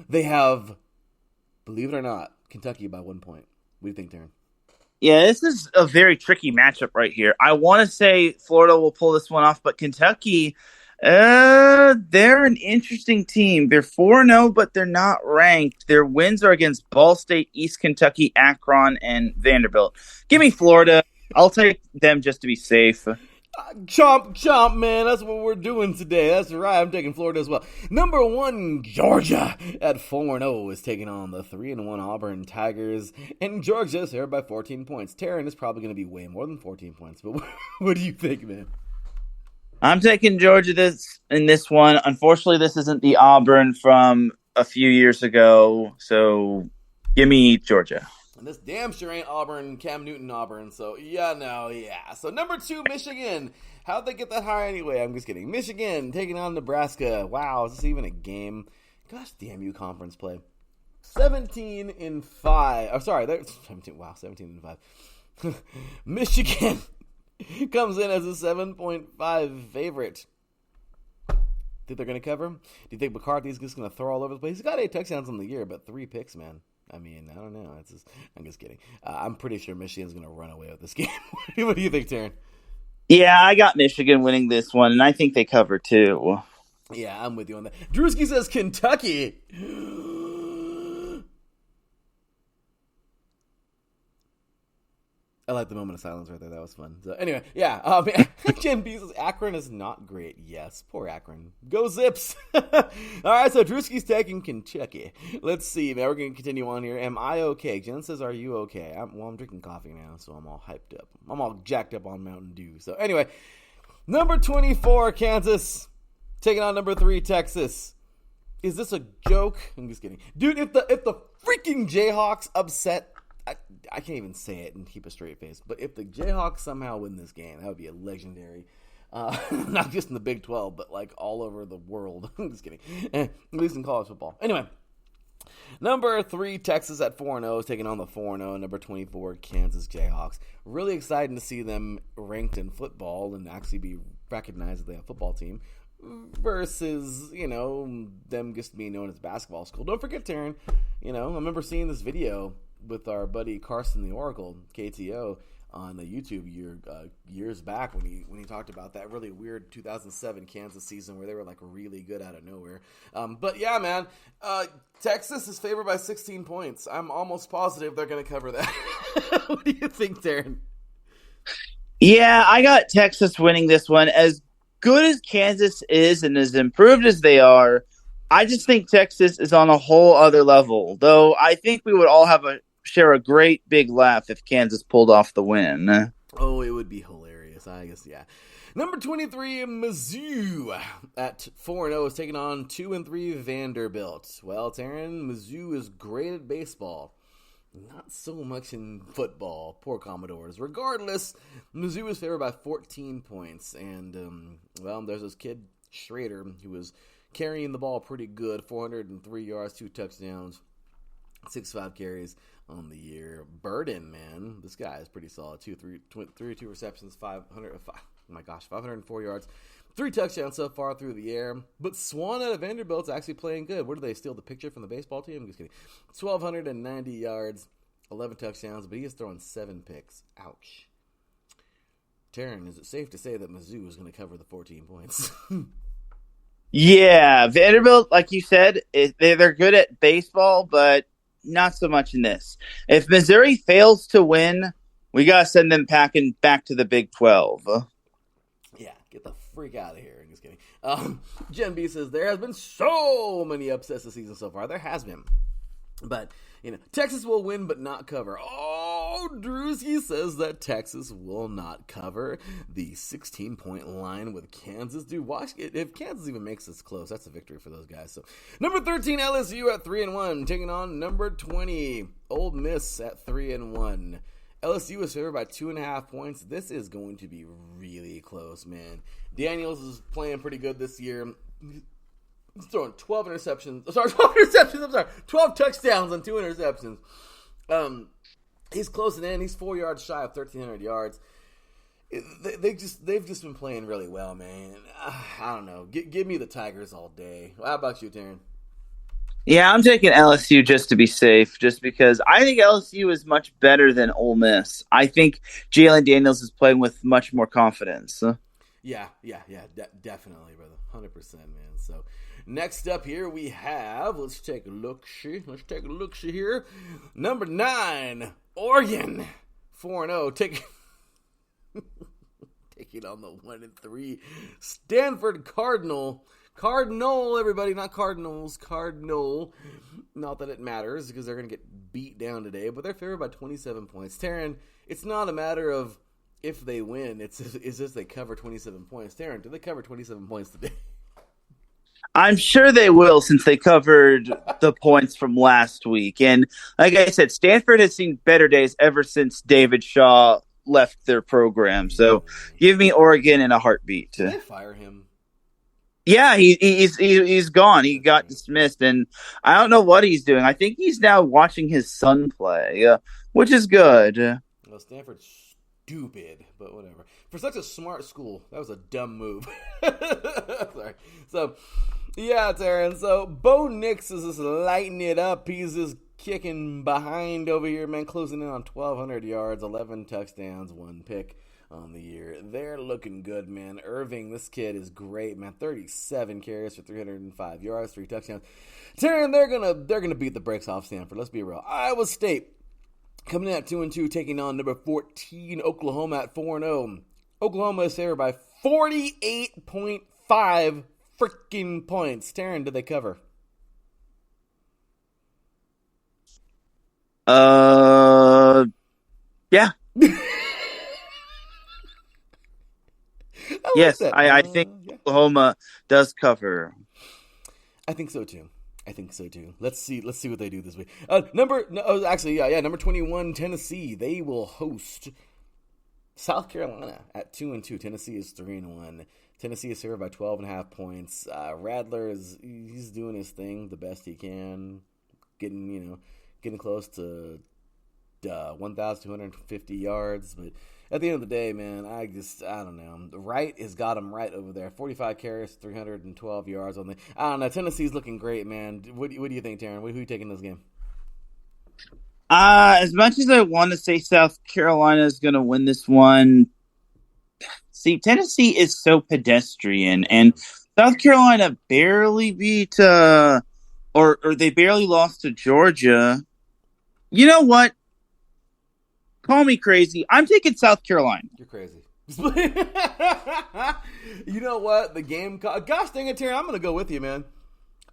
They have, believe it or not, Kentucky by 1 point. What do you think, Taryn? Yeah, this is a very tricky matchup right here. I want to say Florida will pull this one off, but Kentucky, they're an interesting team. They're 4-0, but they're not ranked. Their wins are against Ball State, East Kentucky, Akron, and Vanderbilt. Give me Florida. I'll take them just to be safe. Chomp, man. That's what we're doing today. That's right. I'm taking Florida as well. Number 1, Georgia at 4-0 is taking on the 3-1 Auburn Tigers. And Georgia is here by 14 points. Taryn is probably going to be way more than 14 points. But what do you think, man? I'm taking Georgia in this one. Unfortunately, this isn't the Auburn from a few years ago. So give me Georgia. And this damn sure ain't Auburn, Cam Newton Auburn. So, yeah. So, number 2, Michigan. How'd they get that high anyway? I'm just kidding. Michigan taking on Nebraska. Wow, is this even a game? Gosh damn you, conference play. 17-5. Oh, sorry. 17. Wow, 17-5. Michigan comes in as a 7.5 favorite. Think they're going to cover? Do you think McCarthy's just going to throw all over the place? He's got 8 touchdowns on the year, but 3 picks, man. I mean, I don't know. I'm just kidding. I'm pretty sure Michigan's going to run away with this game. What do you think, Taryn? Yeah, I got Michigan winning this one, and I think they cover too. Yeah, I'm with you on that. Drewski says Kentucky. I like the moment of silence right there. That was fun. So anyway, yeah. Jen B says Akron is not great. Yes, poor Akron. Go Zips. All right, so Drewski's taking Kentucky. Let's see, man. We're going to continue on here. Am I okay? Jen says, are you okay? I'm drinking coffee now, so I'm all hyped up. I'm all jacked up on Mountain Dew. So anyway, number 24, Kansas, taking on number 3, Texas. Is this a joke? I'm just kidding. Dude, if the freaking Jayhawks upset, I can't even say it and keep a straight face, but if the Jayhawks somehow win this game, that would be a legendary. Not just in the Big 12, but like all over the world. I'm just kidding. At least in college football. Anyway, number 3, Texas at 4-0 is taking on the 4-0. Number 24, Kansas Jayhawks. Really exciting to see them ranked in football and actually be recognized as they have a football team versus, them just being known as basketball school. Don't forget, Taryn, I remember seeing this video with our buddy Carson the Oracle, KTO, on the YouTube years back when he talked about that really weird 2007 Kansas season where they were like really good out of nowhere. But yeah, man, Texas is favored by 16 points. I'm almost positive they're going to cover that. What do you think, Darren? Yeah, I got Texas winning this one. As good as Kansas is and as improved as they are, I just think Texas is on a whole other level. Though I think we would all share a great big laugh if Kansas pulled off the win. Oh, it would be hilarious. I guess, yeah. Number 23, Mizzou at 4-0 is taking on 2-3 Vanderbilt. Well, Taryn, Mizzou is great at baseball. Not so much in football. Poor Commodores. Regardless, Mizzou is favored by 14 points. And, there's this kid, Schrader, who was carrying the ball pretty good. 403 yards, 2 touchdowns, 6-5 carries on the year. Burden, man. This guy is pretty solid. 32 receptions, 504 yards, 3 touchdowns so far through the air. But Swan out of Vanderbilt's actually playing good. Where do they steal the picture from the baseball team? I'm just kidding. 1,290 yards, 11 touchdowns, but he is throwing 7 picks. Ouch. Taryn, is it safe to say that Mizzou is going to cover the 14 points? Yeah, Vanderbilt, like you said, they're good at baseball, but not so much in this. If Missouri fails to win, we got to send them packing back to the Big 12. Yeah, get the freak out of here. Just kidding. Jen B says, there has been so many upsets this season so far. There has been. But, Texas will win but not cover. Oh, Drewski says that Texas will not cover the 16-point line with Kansas. Dude, watch it. If Kansas even makes this close, that's a victory for those guys. So, number 13, LSU at 3-1, taking on number 20, Ole Miss at 3-1. LSU is favored by 2.5 points. This is going to be really close, man. Daniels is playing pretty good this year. He's throwing 12 interceptions. 12 touchdowns and 2 interceptions. He's closing in. He's 4 yards shy of 1,300 yards. They've just been playing really well, man. I don't know. Give me the Tigers all day. How about you, Taryn? Yeah, I'm taking LSU just to be safe, just because I think LSU is much better than Ole Miss. I think Jalen Daniels is playing with much more confidence. Yeah, definitely, brother. 100%, man. So, next up here we have, let's take a look-see here. Number 9, Oregon, 4-0, taking on the 1-3 Stanford Cardinal, everybody, not Cardinals, Cardinal. Not that it matters because they're going to get beat down today, but they're favored by 27 points. Taryn, it's not a matter of if they win, it's just they cover 27 points. Taryn, do they cover 27 points today? I'm sure they will, since they covered the points from last week. And like I said, Stanford has seen better days ever since David Shaw left their program. So give me Oregon in a heartbeat. Did they fire him? Yeah, he's gone. He got dismissed, and I don't know what he's doing. I think he's now watching his son play, which is good. Well, Stanford's stupid, but whatever. For such a smart school, that was a dumb move. Sorry. So, yeah, Taryn. So, Bo Nix is just lighting it up. He's just kicking behind over here, man, closing in on 1,200 yards, 11 touchdowns, 1 pick on the year. They're looking good, man. Irving, this kid is great, man. 37 carries for 305 yards, 3 touchdowns. Taryn, they're gonna beat the brakes off Stanford. Let's be real. Iowa State coming in at 2-2, taking on number 14 Oklahoma at 4-0. Oklahoma is favored by 48.5 freaking points. Taryn, did they cover? Yeah. Yes, I think Oklahoma does cover. I think so too. Let's see what they do this week. Number 21, Tennessee. They will host South Carolina at 2-2. Tennessee is 3-1. Tennessee is favored by 12.5 points. Radler he's doing his thing the best he can, getting close to 1,250 yards. But at the end of the day, man, I don't know. Wright has got him right over there. 45 carries, 312 yards on the. I don't know. Tennessee's looking great, man. What do you think, Taryn? Who are you taking this game? As much as I want to say South Carolina is going to win this one, see, Tennessee is so pedestrian, and South Carolina barely beat, or they barely lost to Georgia. You know what? Call me crazy. I'm taking South Carolina. You're crazy. You know what? The game. Gosh dang it, Terry. I'm going to go with you, man.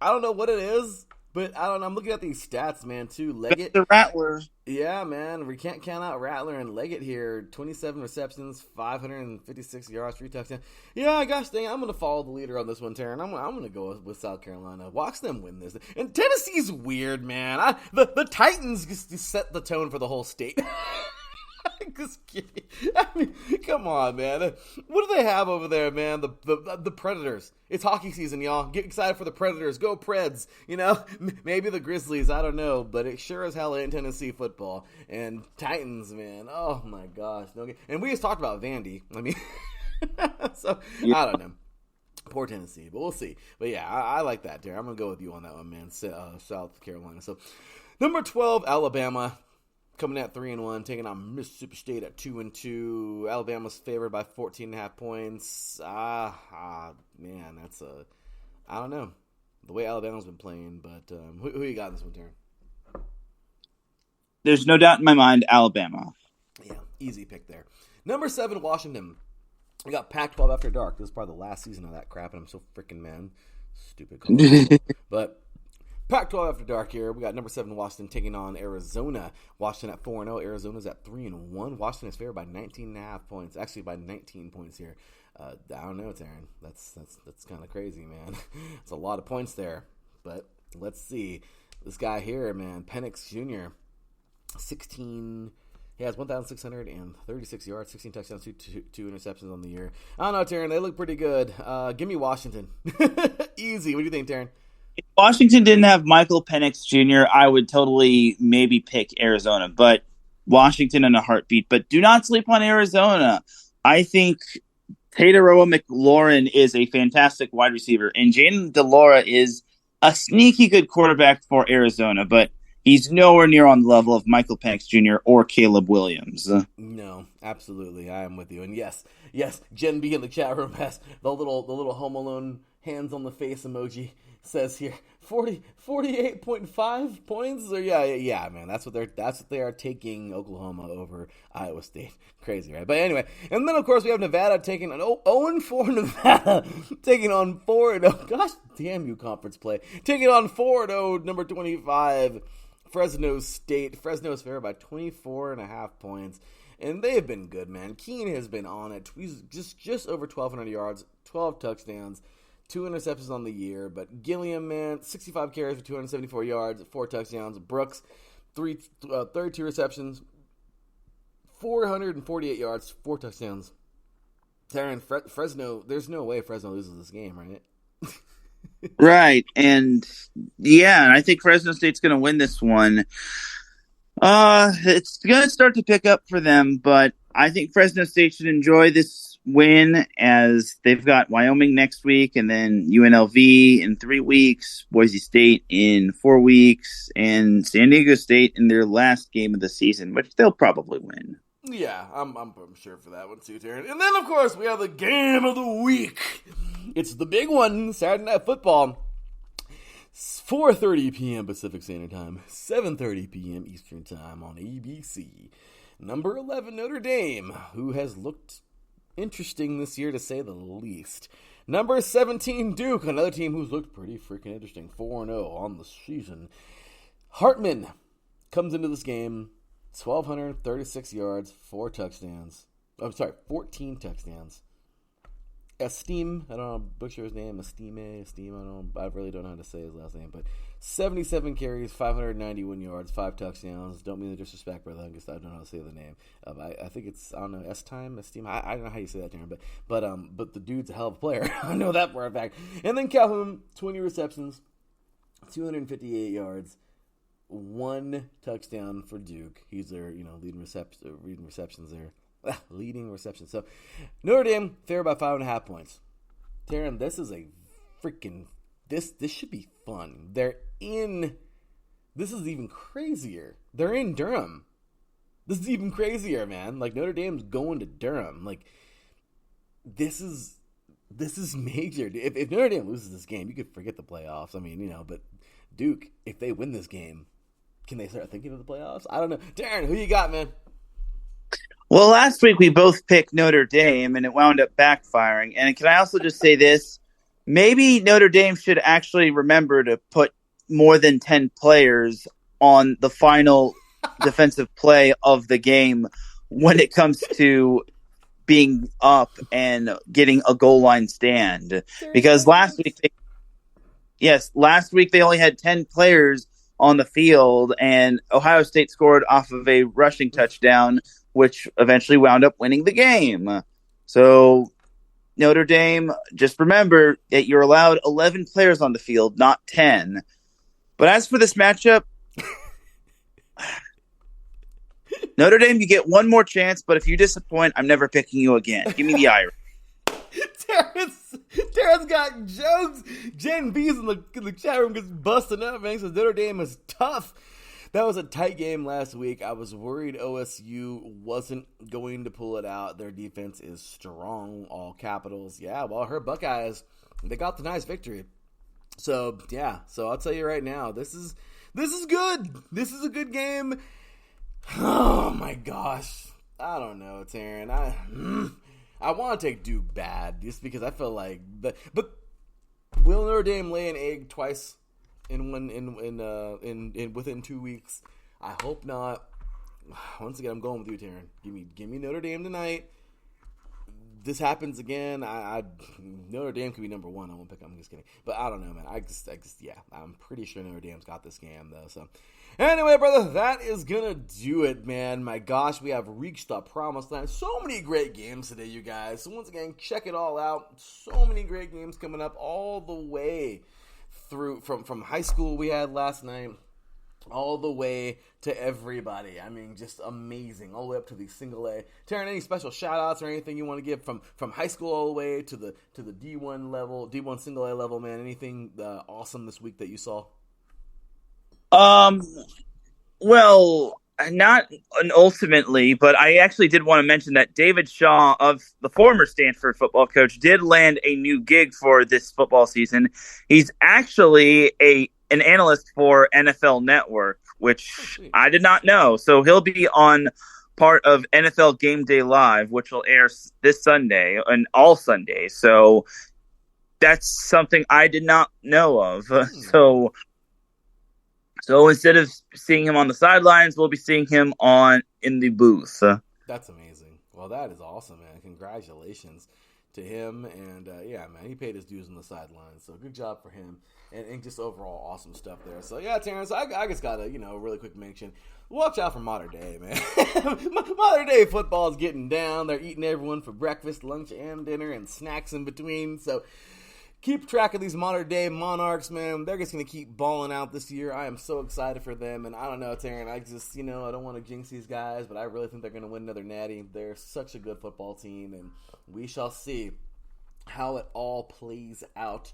I don't know what it is, but I don't know. I'm looking at these stats, man, too. Leggett. The Rattler. Yeah, man. We can't count out Rattler and Leggett here. 27 receptions, 556 yards, 3 touchdowns. Yeah, gosh dang it. I'm going to follow the leader on this one, Terry. I'm going to go with South Carolina. Watch them win this. And Tennessee's weird, man. The Titans just set the tone for the whole state. Just kidding. I mean, come on, man. What do they have over there, man? The Predators. It's hockey season, y'all. Get excited for the Predators. Go Preds. You know, maybe the Grizzlies. I don't know, but it sure as hell ain't Tennessee football. And Titans, man. Oh my gosh. And we just talked about Vandy. I mean, so I don't know. Poor Tennessee, but we'll see. But yeah, I like that, Terry. I'm gonna go with you on that one, man. South Carolina. So number 12, Alabama. Coming at 3-1, taking on Mississippi State at 2-2. Alabama's favored by 14.5 points. Man, I don't know the way Alabama's been playing, but who you got in this one, Taryn? There's no doubt in my mind, Alabama. Yeah, easy pick there. Number 7, Washington. We got Pac-12 After Dark. This is probably the last season of that crap, and I'm so freaking mad. Stupid call. But Pac-12 After Dark here. We got number 7, Washington, taking on Arizona. Washington at 4-0. Arizona's at 3-1. Washington is favored by 19.5 points. Actually, by 19 points here. I don't know, Taryn. That's kind of crazy, man. It's a lot of points there. But let's see. This guy here, man, Penix Jr., 16... He has 1,636 yards, 16 touchdowns, two interceptions on the year. I don't know, Taryn. They look pretty good. Give me Washington. Easy. What do you think, Taryn? If Washington didn't have Michael Penix Jr., I would totally maybe pick Arizona, but Washington in a heartbeat. But do not sleep on Arizona. I think Tateroa McLaurin is a fantastic wide receiver, and Jayden DeLaura is a sneaky good quarterback for Arizona, but he's nowhere near on the level of Michael Penix Jr. or Caleb Williams. No, absolutely. I am with you. And yes, Jen B in the chat room has the little Home Alone hands on the face emoji. Says here 48.5 points. Or yeah, man. That's what they are taking Oklahoma over Iowa State. Crazy, right? But anyway, and then of course we have Nevada taking an 0-4 Nevada taking on 4-0. Gosh damn you, conference play. Taking on 4-0 number 25 Fresno State. Fresno is favored by 24.5 points. And they have been good, man. Keene has been on it. He's just over 1,200 yards, 12 touchdowns, 2 interceptions on the year. But Gilliam, man, 65 carries for 274 yards, 4 touchdowns. Brooks, 32 receptions, 448 yards, 4 touchdowns. Taryn, Fresno, there's no way Fresno loses this game, right? Right, and I think Fresno State's going to win this one. It's going to start to pick up for them, but I think Fresno State should enjoy this win as they've got Wyoming next week, and then UNLV in 3 weeks, Boise State in 4 weeks, and San Diego State in their last game of the season, which they'll probably win. Yeah, I'm sure for that one too, Taryn. And then, of course, we have the game of the week. It's the big one, Saturday Night Football. 4:30 p.m. Pacific Standard Time, 7:30 p.m. Eastern Time on ABC. Number 11, Notre Dame, who has looked interesting this year to say the least. Number 17, Duke, another team who's looked pretty freaking interesting, 4-0 on the season. Hartman comes into this game, 1,236 yards, 14 touchdowns. Esteem, I don't know, butcher his name, Esteem, I really don't know how to say his last name, but 77 carries, 591 yards, 5 touchdowns. Don't mean to disrespect, brother. I don't know how to say the name. I think it's, I don't know, Esteem. I don't know how you say that term, but the dude's a hell of a player. I know that for a fact. And then Calhoun, 20 receptions, 258 yards, 1 touchdown for Duke. He's their, leading receptions there. Leading reception. So Notre Dame favored by 5.5 points. Taryn, this is a freaking this should be fun. This is even crazier. They're in Durham. This is even crazier, man. Like, Notre Dame's going to Durham. Like, this is major. If Notre Dame loses this game, you could forget the playoffs. I mean, but Duke, if they win this game, can they start thinking of the playoffs? I don't know. Darren, who you got, man? Well, last week we both picked Notre Dame, and it wound up backfiring. And can I also just say this? Maybe Notre Dame should actually remember to put more than 10 players on the final defensive play of the game when it comes to being up and getting a goal line stand. Because last week they only had 10 players on the field, and Ohio State scored off of a rushing touchdown, which eventually wound up winning the game. So Notre Dame, just remember that you're allowed 11 players on the field, not 10. But as for this matchup, Notre Dame, you get one more chance, but if you disappoint, I'm never picking you again. Give me the Irish. Terrence got jokes. Jen B's in the chat room gets busting up, man. Says Notre Dame is tough. That was a tight game last week. I was worried OSU wasn't going to pull it out. Their defense is strong, all capitals. Yeah, well, her Buckeyes, they got the nice victory. So, yeah. So I'll tell you right now, this is good. This is a good game. Oh my gosh. I don't know, Taryn. I want to take Duke bad just because I feel like, but will Notre Dame lay an egg twice in within 2 weeks? I hope not. Once again, I'm going with you, Taryn. Give me Notre Dame tonight. This happens again. Notre Dame could be number one. I'm just kidding, but I don't know, man. I just, yeah. I'm pretty sure Notre Dame's got this game though. So, anyway, brother, that is gonna do it, man. My gosh, we have reached the promised land. So many great games today, you guys. So once again, check it all out. So many great games coming up, all the way through from high school we had last night, all the way to everybody. I mean, just amazing. All the way up to the single A. Taryn, any special shout outs or anything you want to give from high school all the way to the D1 level, D1 single A level, man? Anything awesome this week that you saw? Well, not ultimately, but I actually did want to mention that David Shaw, of the former Stanford football coach, did land a new gig for this football season. He's actually an analyst for NFL Network, which I did not know. So he'll be on part of NFL Game Day Live, which will air this Sunday and all Sundays. So that's something I did not know of. So instead of seeing him on the sidelines, we'll be seeing him in the booth. That's amazing. Well, that is awesome, man. Congratulations to him. And, yeah, man, he paid his dues on the sidelines. So good job for him. And just overall awesome stuff there. So, yeah, Terrence, I just got to, really quick mention. Watch out for modern day, man. Modern day football is getting down. They're eating everyone for breakfast, lunch, and dinner, and snacks in between. So keep track of these modern day Monarchs, man. They're just going to keep balling out this year. I am so excited for them. And I don't know, Taryn, I just, I don't want to jinx these guys, but I really think they're going to win another natty. They're such a good football team, and we shall see how it all plays out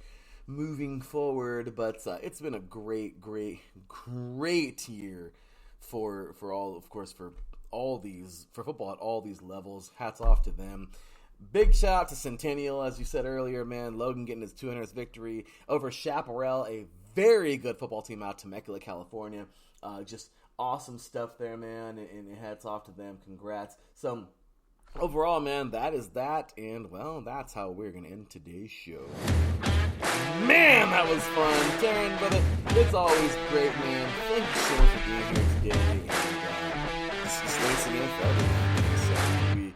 moving forward. But it's been a great year for football at all these levels. Hats off to them. Big shout out to Centennial, as you said earlier, man. Logan getting his 200th victory over Chaparral, a very good football team out of Temecula, California. Just awesome stuff there, man, and hats off to them. Congrats. So overall, man, that is that, and well, that's how we're gonna end today's show. Man, that was fun, Taryn, but it's always great, man. Thank you so much for being here today, and thanks again for everything. So we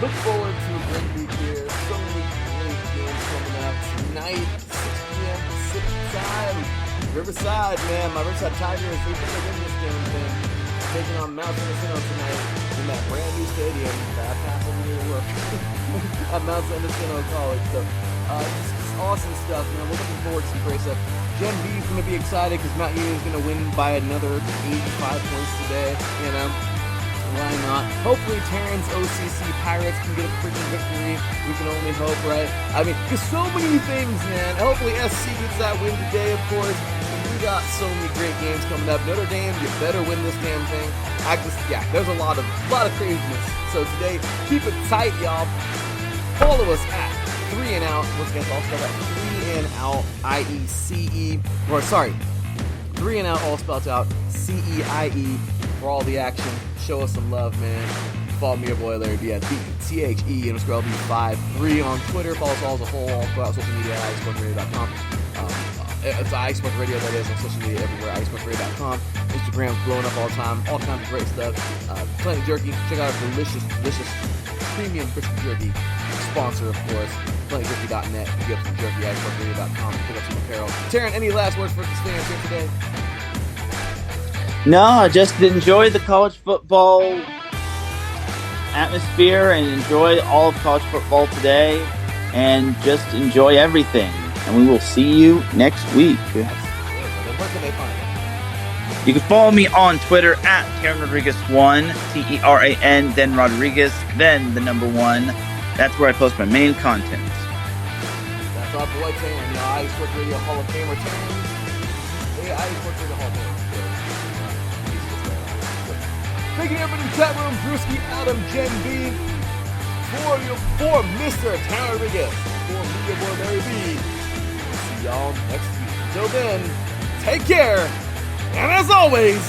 look forward to a great week here. So many great games coming up tonight, 6 p.m. Pacific time. Riverside, man, my Riverside Tigers, they think they win this game, man. Taking on Mount San Jacinto tonight in that brand new stadium that happened at Mount San Jacinto College. So, just awesome stuff, man. We're looking forward to some great stuff. Gen B is going to be excited because Mount Union is going to win by another 85 points today, Why not? Hopefully Terrence OCC Pirates can get a freaking victory. We can only hope, right? I mean, there's so many things, man. Hopefully SC gets that win today, of course. We got so many great games coming up. Notre Dame, you better win this damn thing. There's a lot of craziness. So today, keep it tight, y'all. Follow us at 3 and Out. Once again, I'll spell that 3 and Out, IECE. 3 and Out, all spelled out, CEIE, for all the action. Show us some love, man. Follow me, your boy Larry B at THE_LB53 on Twitter. Follow us all as a whole, all throughout social media at iSportsRadio.com. It's iSports Radio, that is, on social media everywhere, iSportsRadio.com. Instagram's blowing up all the time, all kinds of great stuff. Planet Jerky, check out our delicious premium crispy jerky sponsor, of course. PlanetJerky.net. You get some jerky, iSportsRadio.com. Pick up some apparel. Taryn, any last words for the fans here today? No, just enjoy the college football atmosphere and enjoy all of college football today and just enjoy everything. And we will see you next week. Where can they find it? You can follow me on Twitter at Teran Rodriguez1, Teran, then Rodriguez, then the number 1. That's where I post my main content. That's our boy Taryn, the iSports Radio Hall of Famer. Taryn, iSports Radio Hall of Famer. Thank you, everybody in the chat room. Drewski, Adam, Gen B. For Mr. Teran Rodriguez. For me, your boy Larry B. See y'all next week. Until then, take care. And as always,